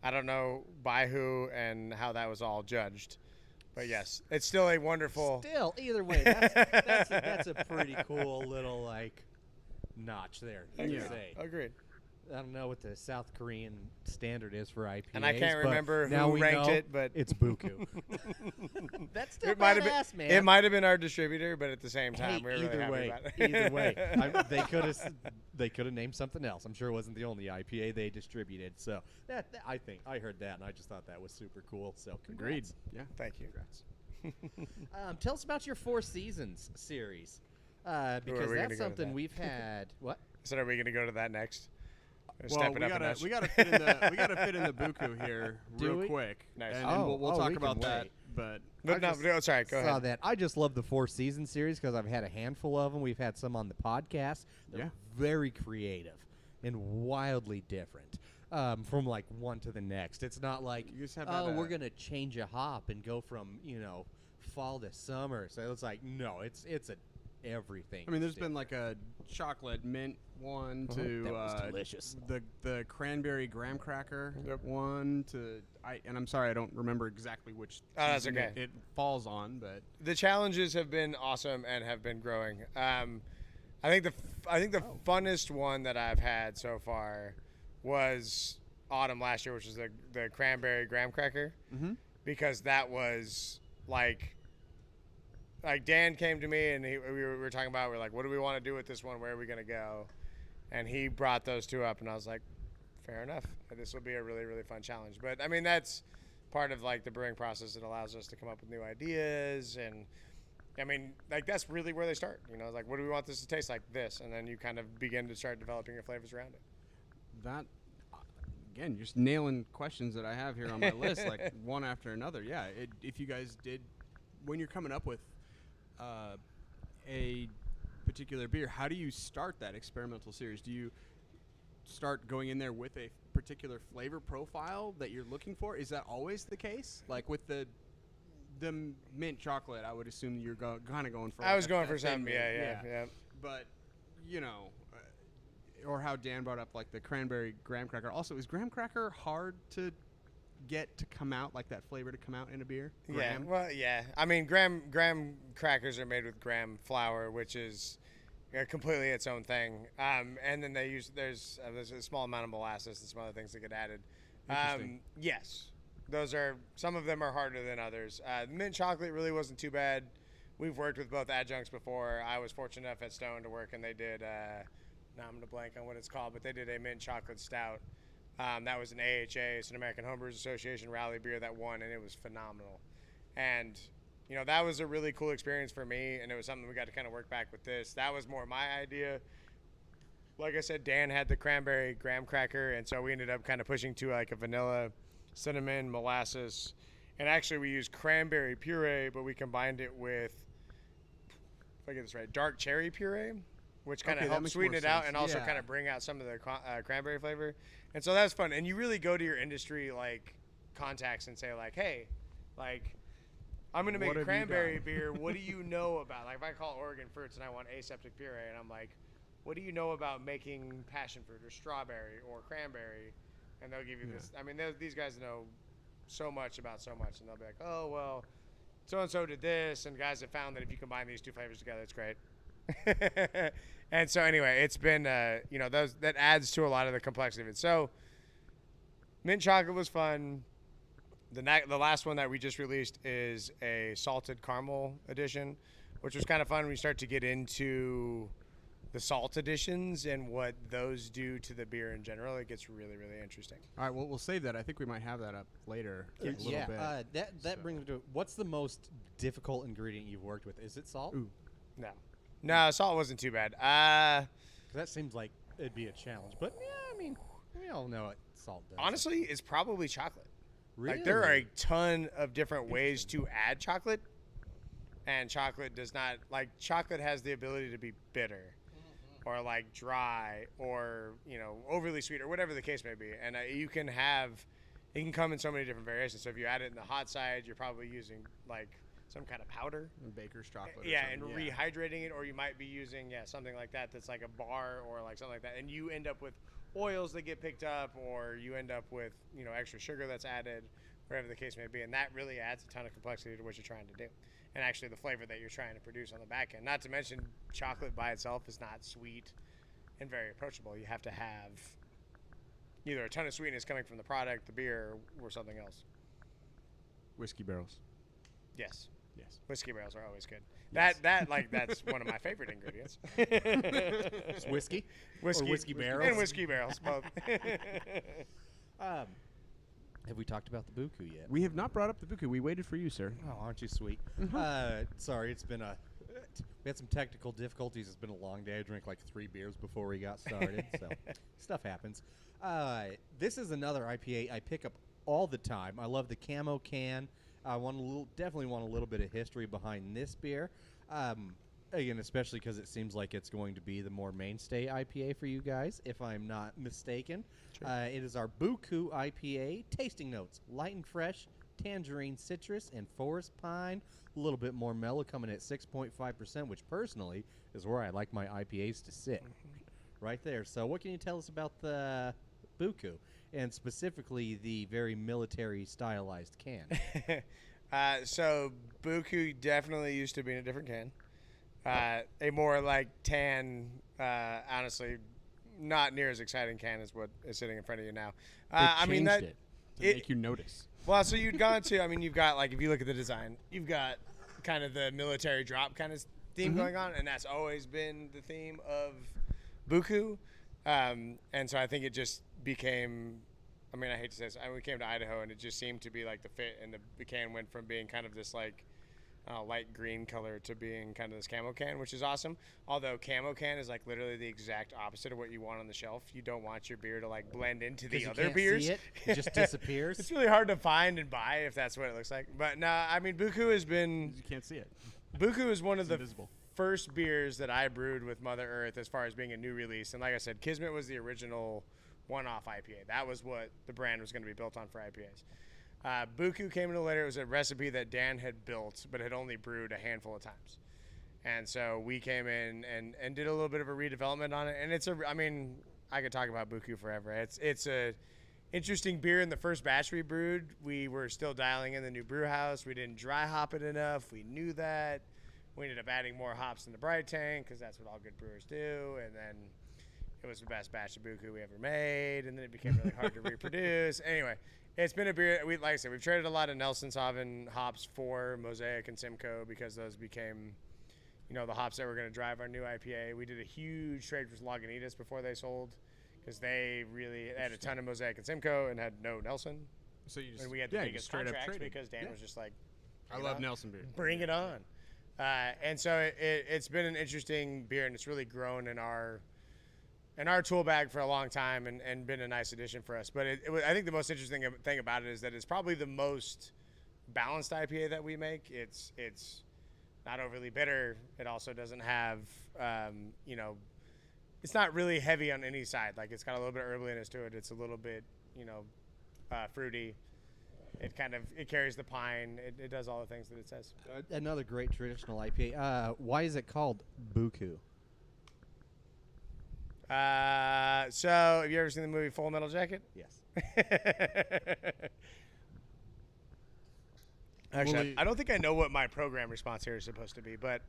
I don't know by who and how that was all judged. But yes, it's still a wonderful. Still, either way, that's a pretty cool little, like, notch there. Yeah. Agreed. I don't know what the South Korean standard is for IPAs. And I can't remember who ranked it, but it's Buku. That's still badass, man. It might have been our distributor, but at the same time, we're really either way, happy about it. either way, they could have named something else. I'm sure it wasn't the only IPA they distributed. So that I think I heard that, and I just thought that was super cool. So congrats. Agreed. Yeah, thank you. Congrats. Tell us about your 4 Seasons series, because that's something we've had. What? So are we going to go to that next? Well, we gotta fit in the Buku here real quick, nice. and we'll talk about that. But sorry, go ahead. That. I just love the 4 Seasons series because I've had a handful of them. We've had some on the podcast. They're very creative and wildly different from like one to the next. It's not like we're gonna change a hop and go from fall to summer. So it's like no, it's a everything. I mean, there's been like a chocolate mint one to that was delicious. The cranberry graham cracker one to and I'm sorry I don't remember exactly which that's okay. it falls on, but the challenges have been awesome and have been growing. I think the funnest one that I've had so far was autumn last year, which is the cranberry graham cracker, because that was like Dan came to me and we were talking about, we're like, what do we want to do with this one? Where are we going to go? And he brought those 2 up, and I was like, fair enough. This will be a really, really fun challenge. But, I mean, that's part of, like, the brewing process. It allows us to come up with new ideas. And, I mean, like, that's really where they start. Like, what do we want this to taste like? This. And then you kind of begin to start developing your flavors around it. That, again, just nailing questions that I have here on my list, like, one after another. Yeah, if you guys did, when you're coming up with a particular beer, how do you start that experimental series? Do you start going in there with a particular flavor profile that you're looking for? Is that always the case? Like with the mint chocolate, I would assume you're kind of going for. I was going for something, yeah. But or how Dan brought up like the cranberry graham cracker. Also, is graham cracker hard to get to come out, like that flavor to come out in a beer? Yeah, well, yeah. I mean, graham crackers are made with graham flour, which is completely its own thing. And then there's a small amount of molasses and some other things that get added. Yes, some of them are harder than others. Mint chocolate really wasn't too bad. We've worked with both adjuncts before. I was fortunate enough at Stone to work, and they did. Now I'm gonna blank on what it's called, but they did a mint chocolate stout. That was an AHA, it's an American Homebrewers Association rally beer that won, and it was phenomenal. And, that was a really cool experience for me, and it was something we got to kind of work back with this. That was more my idea. Like I said, Dan had the cranberry graham cracker, and so we ended up kind of pushing to like a vanilla, cinnamon, molasses, and actually we used cranberry puree, but we combined it with, if I get this right, dark cherry puree, which kind of helps sweeten it out and also kind of bring out some of the cranberry flavor. And so that's fun. And you really go to your industry like contacts and say like, hey, like I'm going to make a cranberry beer. What do you know about? Like if I call Oregon Fruits and I want aseptic puree and I'm like, what do you know about making passion fruit or strawberry or cranberry? And they'll give you this. I mean, these guys know so much about so much. And they'll be like, oh, well, so-and-so did this. And guys have found that if you combine these 2 flavors together, it's great. And so anyway, it's been that adds to a lot of the complexity of it. So mint chocolate was fun. The last one that we just released is a salted caramel edition, which was kind of fun when we start to get into the salt additions and what those do to the beer in general. It gets really, really interesting. All right, well, we'll save that. I think we might have that up later a little bit. That brings me to, what's the most difficult ingredient you've worked with? Is it salt? Ooh. No. No, salt wasn't too bad. That seems like it'd be a challenge, but yeah, I mean, we all know what salt does. Honestly, it's probably chocolate. Really? Like, there are a ton of different ways to add chocolate, and chocolate does not, like, chocolate has the ability to be bitter or, like, dry or, you know, overly sweet or whatever the case may be. And it can come in so many different variations. So if you add it in the hot side, you're probably using, like, some kind of powder. And baker's chocolate. Yeah, and rehydrating it, or you might be using, something like that that's like a bar or, like, something like that. And you end up with oils that get picked up, or you end up with, you know, extra sugar that's added, whatever the case may be. And that really adds a ton of complexity to what you're trying to do. And actually the flavor that you're trying to produce on the back end. Not to mention, chocolate by itself is not sweet and very approachable. You have to have either a ton of sweetness coming from the product, the beer, or something else. Whiskey barrels. Yes. Yes. Whiskey barrels are always good. Yes. That's one of my favorite ingredients. It's whiskey? Or whiskey barrels? And whiskey barrels, both. Have we talked about the Buku yet? We have not brought up the Buku. We waited for you, sir. Oh, aren't you sweet? Sorry, we had some technical difficulties. It's been a long day. I drank like 3 beers before we got started, so stuff happens. This is another IPA I pick up all the time. I love the camo can. I definitely want a little bit of history behind this beer. Again, especially because it seems like it's going to be the more mainstay IPA for you guys, if I'm not mistaken. Sure. It is our Buku IPA. Tasting notes: light and fresh, tangerine, citrus, and forest pine. A little bit more mellow, coming at 6.5%, which personally is where I like my IPAs to sit. Right there. So what can you tell us about the Buku, and specifically the very military stylized can? So Buku definitely used to be in a different can. A more like tan, honestly, not near as exciting can as what is sitting in front of you now. I mean, that it to make you notice. Well, so you've got, like, if you look at the design, you've got kind of the military drop kind of theme going on, and that's always been the theme of Buku. And so I think it just became, I mean, I hate to say this, we came to Idaho, and it just seemed to be like the fit, and the can went from being kind of this like light green color to being kind of this camo can, which is awesome. Although camo can is like literally the exact opposite of what you want on the shelf. You don't want your beer to like blend into the other beers. See it just disappears. It's really hard to find and buy if that's what it looks like. But no, I mean, Buku has been. You can't see it. Buku is one of the first beers that I brewed with Mother Earth as far as being a new release. And like I said, Kismet was the original one-off IPA. That was what the brand was going to be built on for IPAs. Buku came in later. It was a recipe that Dan had built, but had only brewed a handful of times. And so we came in and did a little bit of a redevelopment on it. And I mean, I could talk about Buku forever. It's a interesting beer. In the first batch we brewed, we were still dialing in the new brew house. We didn't dry hop it enough. We knew that. We ended up adding more hops in the bright tank because that's what all good brewers do. And then it was the best batch of Buku we ever made. And then it became really hard to reproduce. Anyway. It's been a beer. Like I said, we've traded a lot of Nelson's hops for Mosaic and Simcoe because those became, the hops that were going to drive our new IPA. We did a huge trade with Lagunitas before they sold because they really had a ton of Mosaic and Simcoe and had no Nelson. So you just, and we had the biggest contracts because Dan was just like, I love Nelson beer. Bring it on. And so it's been an interesting beer, and it's really grown in our tool bag for a long time and been a nice addition for us. But I think the most interesting thing about it is that it's probably the most balanced IPA that we make. It's not overly bitter. It also doesn't have, it's not really heavy on any side. Like, it's got a little bit of herbliness to it. It's a little bit, fruity. It carries the pine. It does all the things that it says. Another great traditional IPA. Why is it called Buku? So have you ever seen the movie Full Metal Jacket? Yes. Actually, I don't think I know what my program response here is supposed to be, but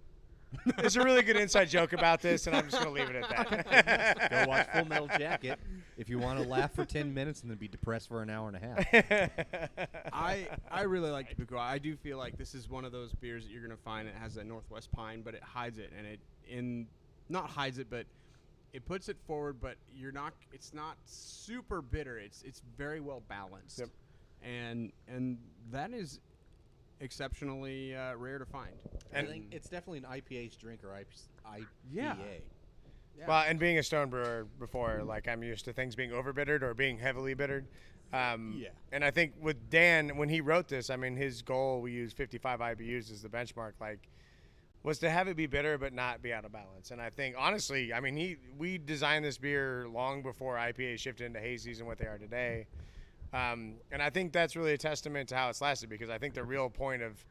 there's a really good inside joke about this, and I'm just going to leave it at that. Go watch Full Metal Jacket if you want to laugh for 10 minutes and then be depressed for an hour and a half. I really like Buku. I do feel like this is one of those beers that you're going to find. It has that Northwest pine, but it hides it, and not hides it, but it puts it forward, but it's not super bitter. It's very well balanced. Yep. And that is exceptionally rare to find. And I think it's definitely an IPA's drink or IPA. Yeah. Well, and being a stone brewer before, like I'm used to things being overbittered or being heavily bittered. And I think with Dan, when he wrote this, I mean, his goal, we use 55 IBUs as the benchmark, like, was to have it be bitter but not be out of balance. And I think, honestly, I mean, we designed this beer long before IPA shifted into hazies and what they are today. And I think that's really a testament to how it's lasted, because I think the real point of,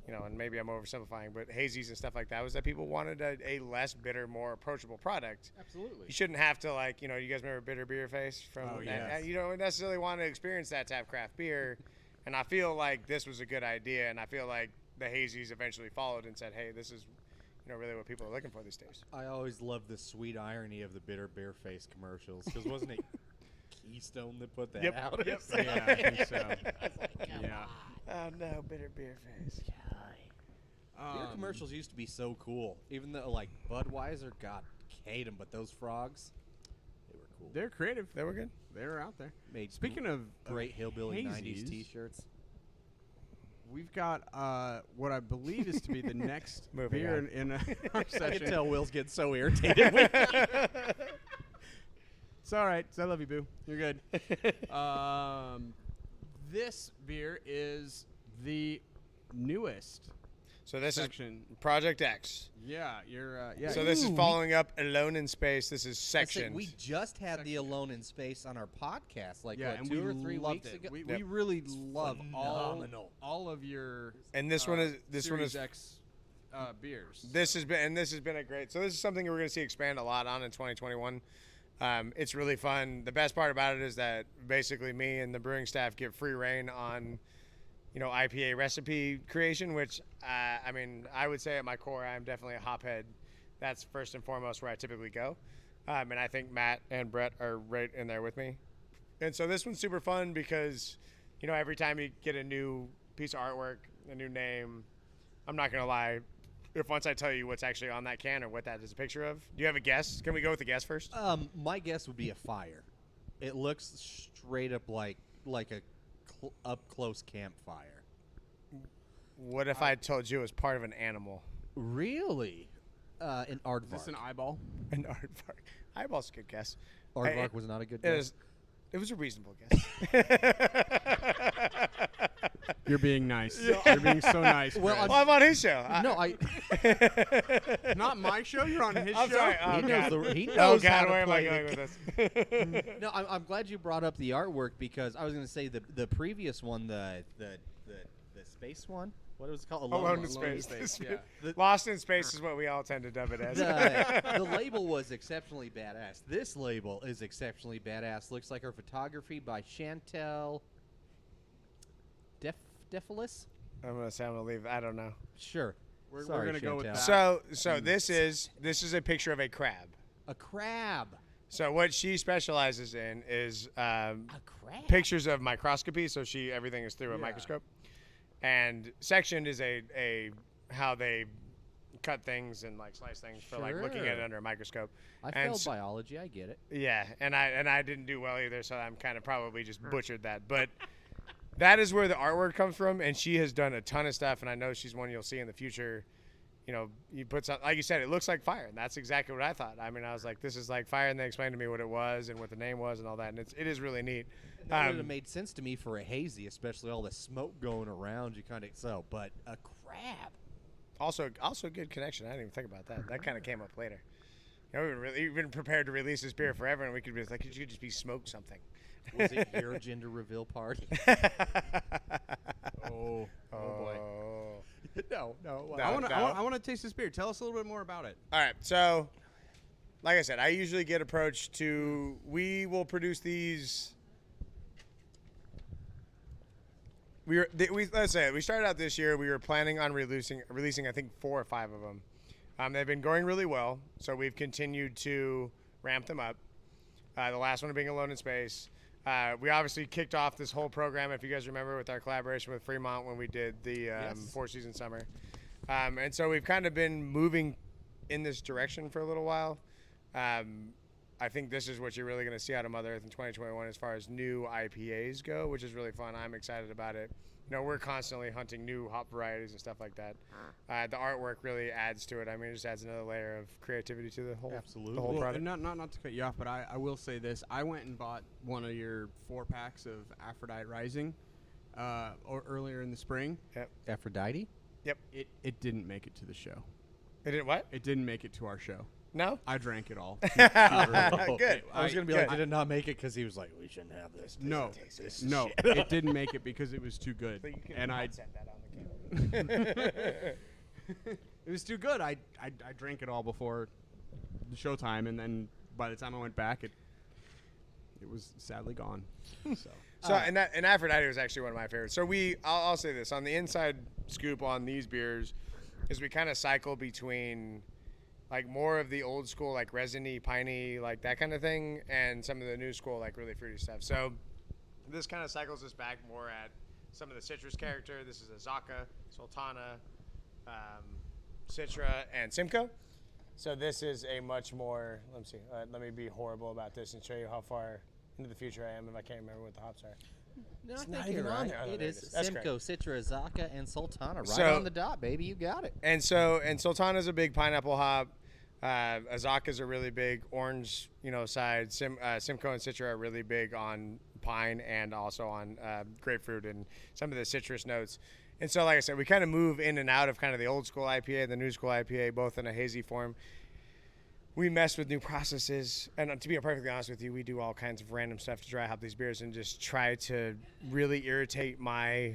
you know, and maybe I'm oversimplifying, but hazies and stuff like that was that people wanted a less bitter, more approachable product. Absolutely. You shouldn't have to, like, you know, you guys remember Bitter Beer Face? You don't necessarily want to experience that to have craft beer. And I feel like this was a good idea, and I feel like the hazies eventually followed and said, hey, this is, you know, really what people are looking for these days. I always love the sweet irony of the Bitter Beer Face commercials, because wasn't it Keystone that put that out? Yep. Yeah, I think so. Oh, no, Bitter Beer Face. Beer commercials used to be so cool. Even though, like, Budweiser, God, hate them, but those frogs, they were cool. They're creative. They were good. They were out there. Speaking of great hillbilly hazies, 90s T-shirts. We've got what I believe is to be the next Moving beer in our session. I can tell Will's getting so irritated with It's all right. I love you, Boo. You're good. This beer is the newest. So this section. is Project X. Yeah, you're. So this is following up Alone in Space. This is Sections. We just had the Alone in Space on our podcast, like and 2 or 3 loved weeks it. ago. We really love all of your. And this one is Series X beers. This has been a great. So this is something we're going to see expand a lot on in 2021. It's really fun. The best part about it is that basically me and the brewing staff get free reign on, you know, IPA recipe creation, which, I mean, I would say at my core, I'm definitely a hophead. That's first and foremost where I typically go. And I think Matt and Brett are right in there with me. And so this one's super fun because, you know, every time you get a new piece of artwork, a new name, I'm not going to lie, if once I tell you what's actually on that can or what that is a picture of. Do you have a guess? Can we go with the guess first? My guess would be a fire. It looks straight up like a up close campfire. What if I told you it was part of an animal? Really? An aardvark. Is this an eyeball? An aardvark. Eyeball's a good guess. Aardvark was not a good guess. It was a reasonable guess. You're being nice. You're being so nice. Well, I'm on his show. Not my show. You're on his I'm show. Sorry. He knows how to where am I play going with this? No, I'm glad you brought up the artwork, because I was going to say the previous one, the space one. What was it called? Alone in Space. Yeah. Lost in Space is what we all tend to dub it as. The label was exceptionally badass. This label is exceptionally badass. Looks like our photography by Chantel Defilis. I'm going to say I'm going to leave. I don't know. Sure. We're going to go with that. So this is a picture of a crab. A crab. So what she specializes in is A crab. pictures of microscopy. So everything is through a microscope. And sectioned is a how they cut things and like slice things for like looking at it under a microscope. I failed biology. I get it. Yeah, and I didn't do well either, so I'm kind of probably just butchered that. But that is where the artwork comes from, and she has done a ton of stuff, and I know she's one you'll see in the future. You know, you put something, like you said, it looks like fire, and that's exactly what I thought. I mean, I was like, this is like fire, and they explained to me what it was and what the name was and all that, and it is really neat. That would have made sense to me for a hazy, especially all the smoke going around. You kind of but a crab. Also good connection. I didn't even think about that. That kind of came up later. You know, we've been prepared to release this beer forever, and we could be like, you could just be smoked something. Was it your gender reveal party? Oh boy. No. I want to taste this beer. Tell us a little bit more about it. All right. So, like I said, I usually get approached to. We will produce these. Let's say we started out this year. We were planning on releasing I think 4 or 5 of them. They've been going really well, so we've continued to ramp them up. The last one being Alone in Space. We obviously kicked off this whole program, if you guys remember, with our collaboration with Fremont when we did the 4-season summer. And so we've kind of been moving in this direction for a little while. I think this is what you're really going to see out of Mother Earth in 2021 as far as new IPAs go, which is really fun. I'm excited about it. We're constantly hunting new hop varieties and stuff like that. The artwork really adds to it. I mean, it just adds another layer of creativity to the whole product. Not to cut you off, but I will say this. I went and bought one of your 4-packs of Aphrodite Rising earlier in the spring. Yep. Aphrodite? Yep. It didn't make it to the show. It didn't what? It didn't make it to our show. No? I drank it all. Good. I was going to be like, did it not make it? Because he was like, we shouldn't have this. No, it didn't make it because it was too good. But you can and I set that on the camera. it was too good. I drank it all before the showtime, and then by the time I went back, it was sadly gone. And Aphrodite was actually one of my favorites. So I'll say this on the inside scoop on these beers is we kind of cycle between like more of the old school, like resiny, piney, like that kind of thing, and some of the new school, like really fruity stuff. So this kind of cycles us back more at some of the citrus character. This is Azaka, Sultana, Citra, and Simcoe. So this is a much more, let me see, let me be horrible about this and show you how far into the future I am if I can't remember what the hops are. No, It's I not think you're even on right. there. Oh, It there is it is. That's Simcoe, Citra, Azaka, and Sultana. Right So- on the dot, baby. You got it. And Sultana's a big pineapple hop. Azaka's a really big orange, side. Simcoe and Citra are really big on pine and also on grapefruit and some of the citrus notes. And so, like I said, we kind of move in and out of kind of the old school IPA, the new school IPA, both in a hazy form. We mess with new processes, and to be perfectly honest with you, we do all kinds of random stuff to dry hop these beers and just try to really irritate my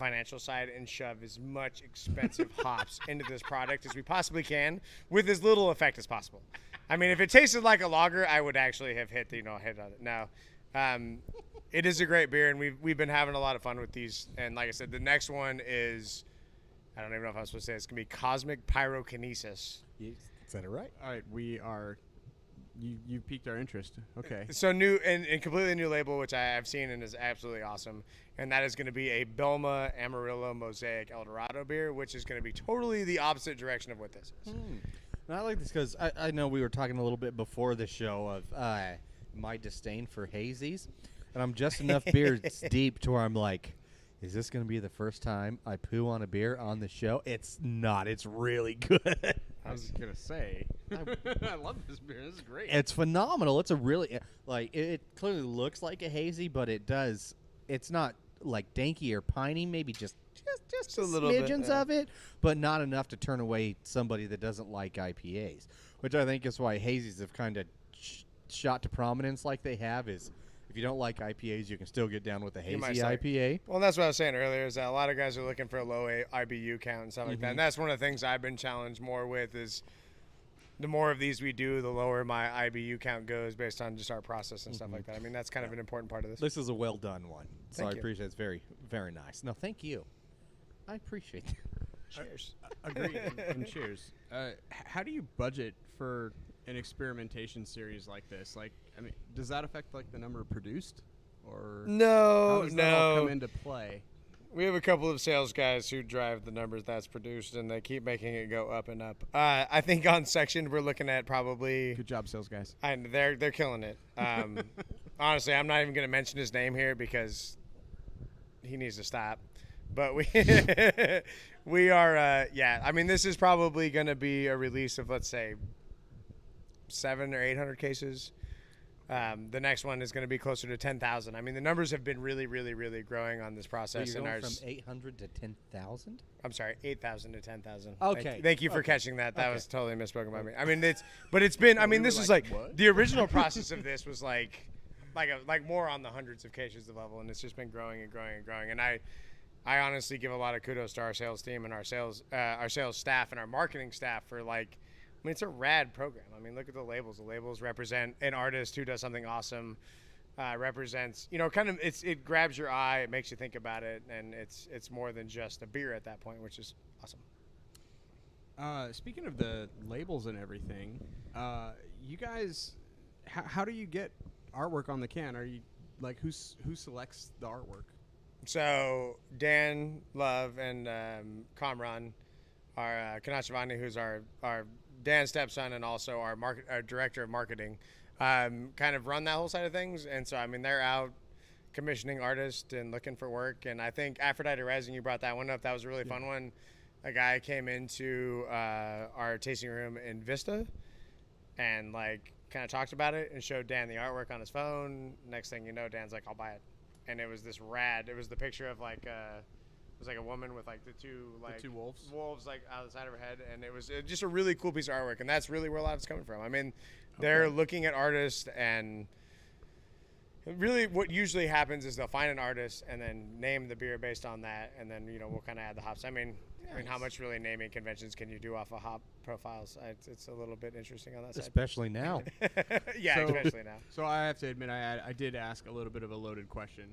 financial side and shove as much expensive hops into this product as we possibly can with as little effect as possible. I mean, if it tasted like a lager, I would actually have hit on it. No, it is a great beer, and we've been having a lot of fun with these. And like I said, the next one is, I don't even know if I'm supposed to say it. It's gonna be Cosmic Pyrokinesis. Said it right. all right, we are. You piqued our interest. Okay. So new and completely new label, which I've seen and is absolutely awesome. And that is going to be a Belma Amarillo Mosaic Eldorado beer, which is going to be totally the opposite direction of what this is. And I like this because I know we were talking a little bit before the show of my disdain for hazies. And I'm just enough beers deep to where I'm like, is this going to be the first time I poo on a beer on the show? It's not. It's really good. I was going to say, I love this beer. This is great. It's phenomenal. It's a really, it clearly looks like a hazy, but it's not like danky or piney, maybe just a little smidgens of it, but not enough to turn away somebody that doesn't like IPAs, which I think is why hazies have kind of shot to prominence like they have. Is if you don't like IPAs, you can still get down with a hazy IPA. Well, that's what I was saying earlier, is that a lot of guys are looking for a low IBU count and stuff like that. And that's one of the things I've been challenged more with is the more of these we do, the lower my IBU count goes based on just our process and stuff like that. I mean, that's kind of an important part of this. This is a well-done one, so Thank I you. appreciate it. It's very, very nice. No, thank you. I appreciate that. Cheers. Agreed. and cheers. How do you budget for an experimentation series like this? Like, I mean, does that affect like the number produced, or how does that all come into play? We have a couple of sales guys who drive the numbers that's produced, and they keep making it go up and up. I think on section we're looking at probably. Good job, sales guys. And they're killing it. Honestly, I'm not even going to mention his name here because he needs to stop. But we are. I mean, this is probably going to be a release of, let's say, 700 or 800 cases. The next one is going to be closer to 10,000. I mean, the numbers have been really, really, really growing on this process. So you're going from 800 to 10,000? I'm sorry, 8,000 to 10,000. Okay. Thank you for catching that. That was totally misspoken by me. I mean, it's been. I mean, this is like what? the original process of this was like more on the hundreds of cases of level, and it's just been growing and growing and growing. And I honestly give a lot of kudos to our sales team and our sales staff and our marketing staff for like. I mean, it's a rad program. I mean, look at the labels. The labels represent an artist who does something awesome. Represents, kind of it grabs your eye. It makes you think about it, and it's more than just a beer at that point, which is awesome. Speaking of the labels and everything, you guys, how do you get artwork on the can? Are you like who selects the artwork? So Dan Love and Kamran, our Kanachavani, who's our Dan's stepson and also our director of marketing kind of run that whole side of things. And so, I mean, they're out commissioning artists and looking for work. And I think Aphrodite Rising, you brought that one up. That was a really fun one. A guy came into our tasting room in Vista and like kind of talked about it and showed Dan the artwork on his phone. Next thing you know, Dan's like, I'll buy it. And it was this rad. It was the picture of like it was like a woman with like the two wolves like out of the side of her head, and it was just a really cool piece of artwork. And that's really where a lot of it's coming from. I mean, they're looking at artists, and really what usually happens is they'll find an artist and then name the beer based on that, and then we'll kind of add the hops. I mean, how much really naming conventions can you do off of hop profiles? It's a little bit interesting on that side. Especially now. Especially now. So I have to admit, I did ask a little bit of a loaded question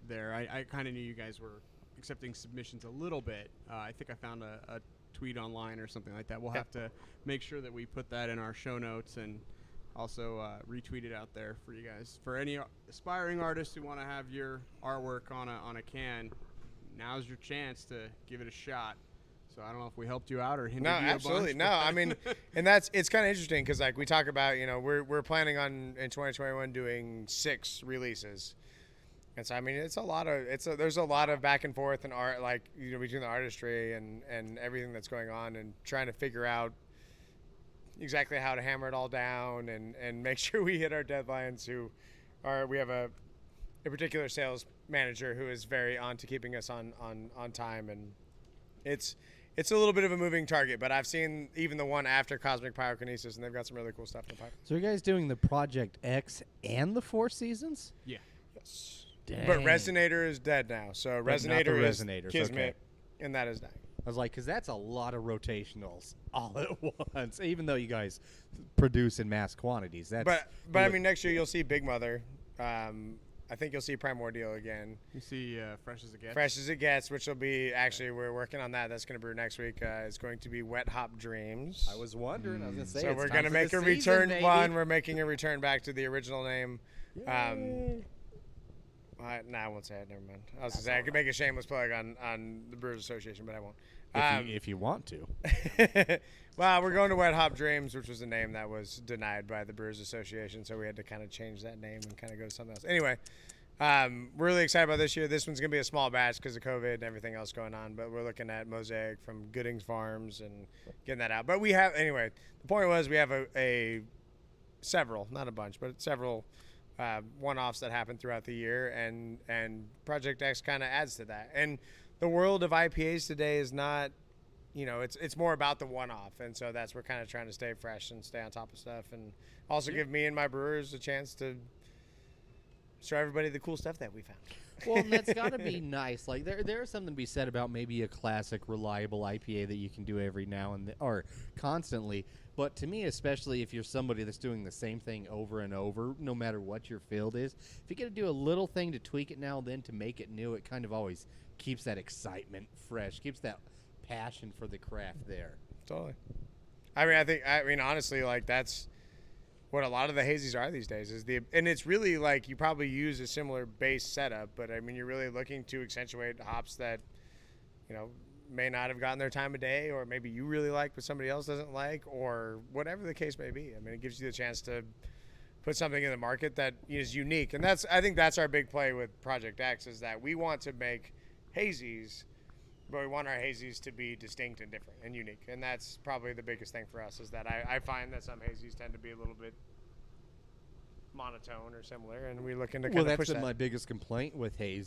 there. I kind of knew you guys were accepting submissions a little bit. I think I found a tweet online or something like that. We'll have to make sure that we put that in our show notes and also retweet it out there for you guys. For any aspiring artists who want to have your artwork on a can, now's your chance to give it a shot. So I don't know if we helped you out or hindered you absolutely. a bunch. No, I mean, and it's kind of interesting because like we talk about, we're planning on in 2021 doing 6 releases. And so, I mean, there's a lot of back and forth and art, like, between the artistry and everything that's going on and trying to figure out exactly how to hammer it all down and make sure we hit our deadlines. We have a particular sales manager who is very on to keeping us on time. And it's a little bit of a moving target, but I've seen even the one after Cosmic Pyrokinesis, and they've got some really cool stuff in the pipeline. So are you guys doing the Project X and the 4 Seasons? Yeah. Yes. Dang. But Resonator is dead now. So Resonator is Kismet, okay. and that is dying. I was like, because that's a lot of rotationals all at once, even though you guys produce in mass quantities. But I mean, next year you'll see Big Mother. I think you'll see Primordial again. You see Fresh as It Gets. Fresh as It Gets, which will be we're working on that. That's going to brew next week. It's going to be Wet Hop Dreams. I was wondering. I was going to say. So we're going to make a return. We're making a return back to the original name. I won't say it. Never mind. I was going to say I could make a shameless plug on the Brewers Association, but I won't. If you want to. Well, we're going to Wet Hop Dreams, which was a name that was denied by the Brewers Association, so we had to kind of change that name and kind of go to something else. Anyway, we're really excited about this year. This one's going to be a small batch because of COVID and everything else going on, but we're looking at Mosaic from Goodings Farms and getting that out. But the point was we have several, not a bunch, but several one-offs that happen throughout the year, and Project X kind of adds to that. And the world of IPAs today is not, it's more about the one-off, and so we're kind of trying to stay fresh and stay on top of stuff, and also give me and my brewers a chance to show everybody the cool stuff that we found. Well, and that's got to be nice. Like there's something to be said about maybe a classic, reliable IPA that you can do every now and then, or constantly. But to me, especially if you're somebody that's doing the same thing over and over, no matter what your field is, if you get to do a little thing to tweak it now and then to make it new, it kind of always keeps that excitement fresh, keeps that passion for the craft there. Totally. I mean, honestly, like that's what a lot of the hazies are these days and it's really like you probably use a similar base setup, but I mean, you're really looking to accentuate hops that, may not have gotten their time of day, or maybe you really like but somebody else doesn't like, or whatever the case may be. I mean, it gives you the chance to put something in the market that is unique. And I think that's our big play with Project X, is that we want to make hazies, but we want our hazies to be distinct and different and unique. And that's probably the biggest thing for us, is that I find that some hazies tend to be a little bit monotone or similar, and we're looking to kind of push that. Well, that's my biggest complaint with hazy.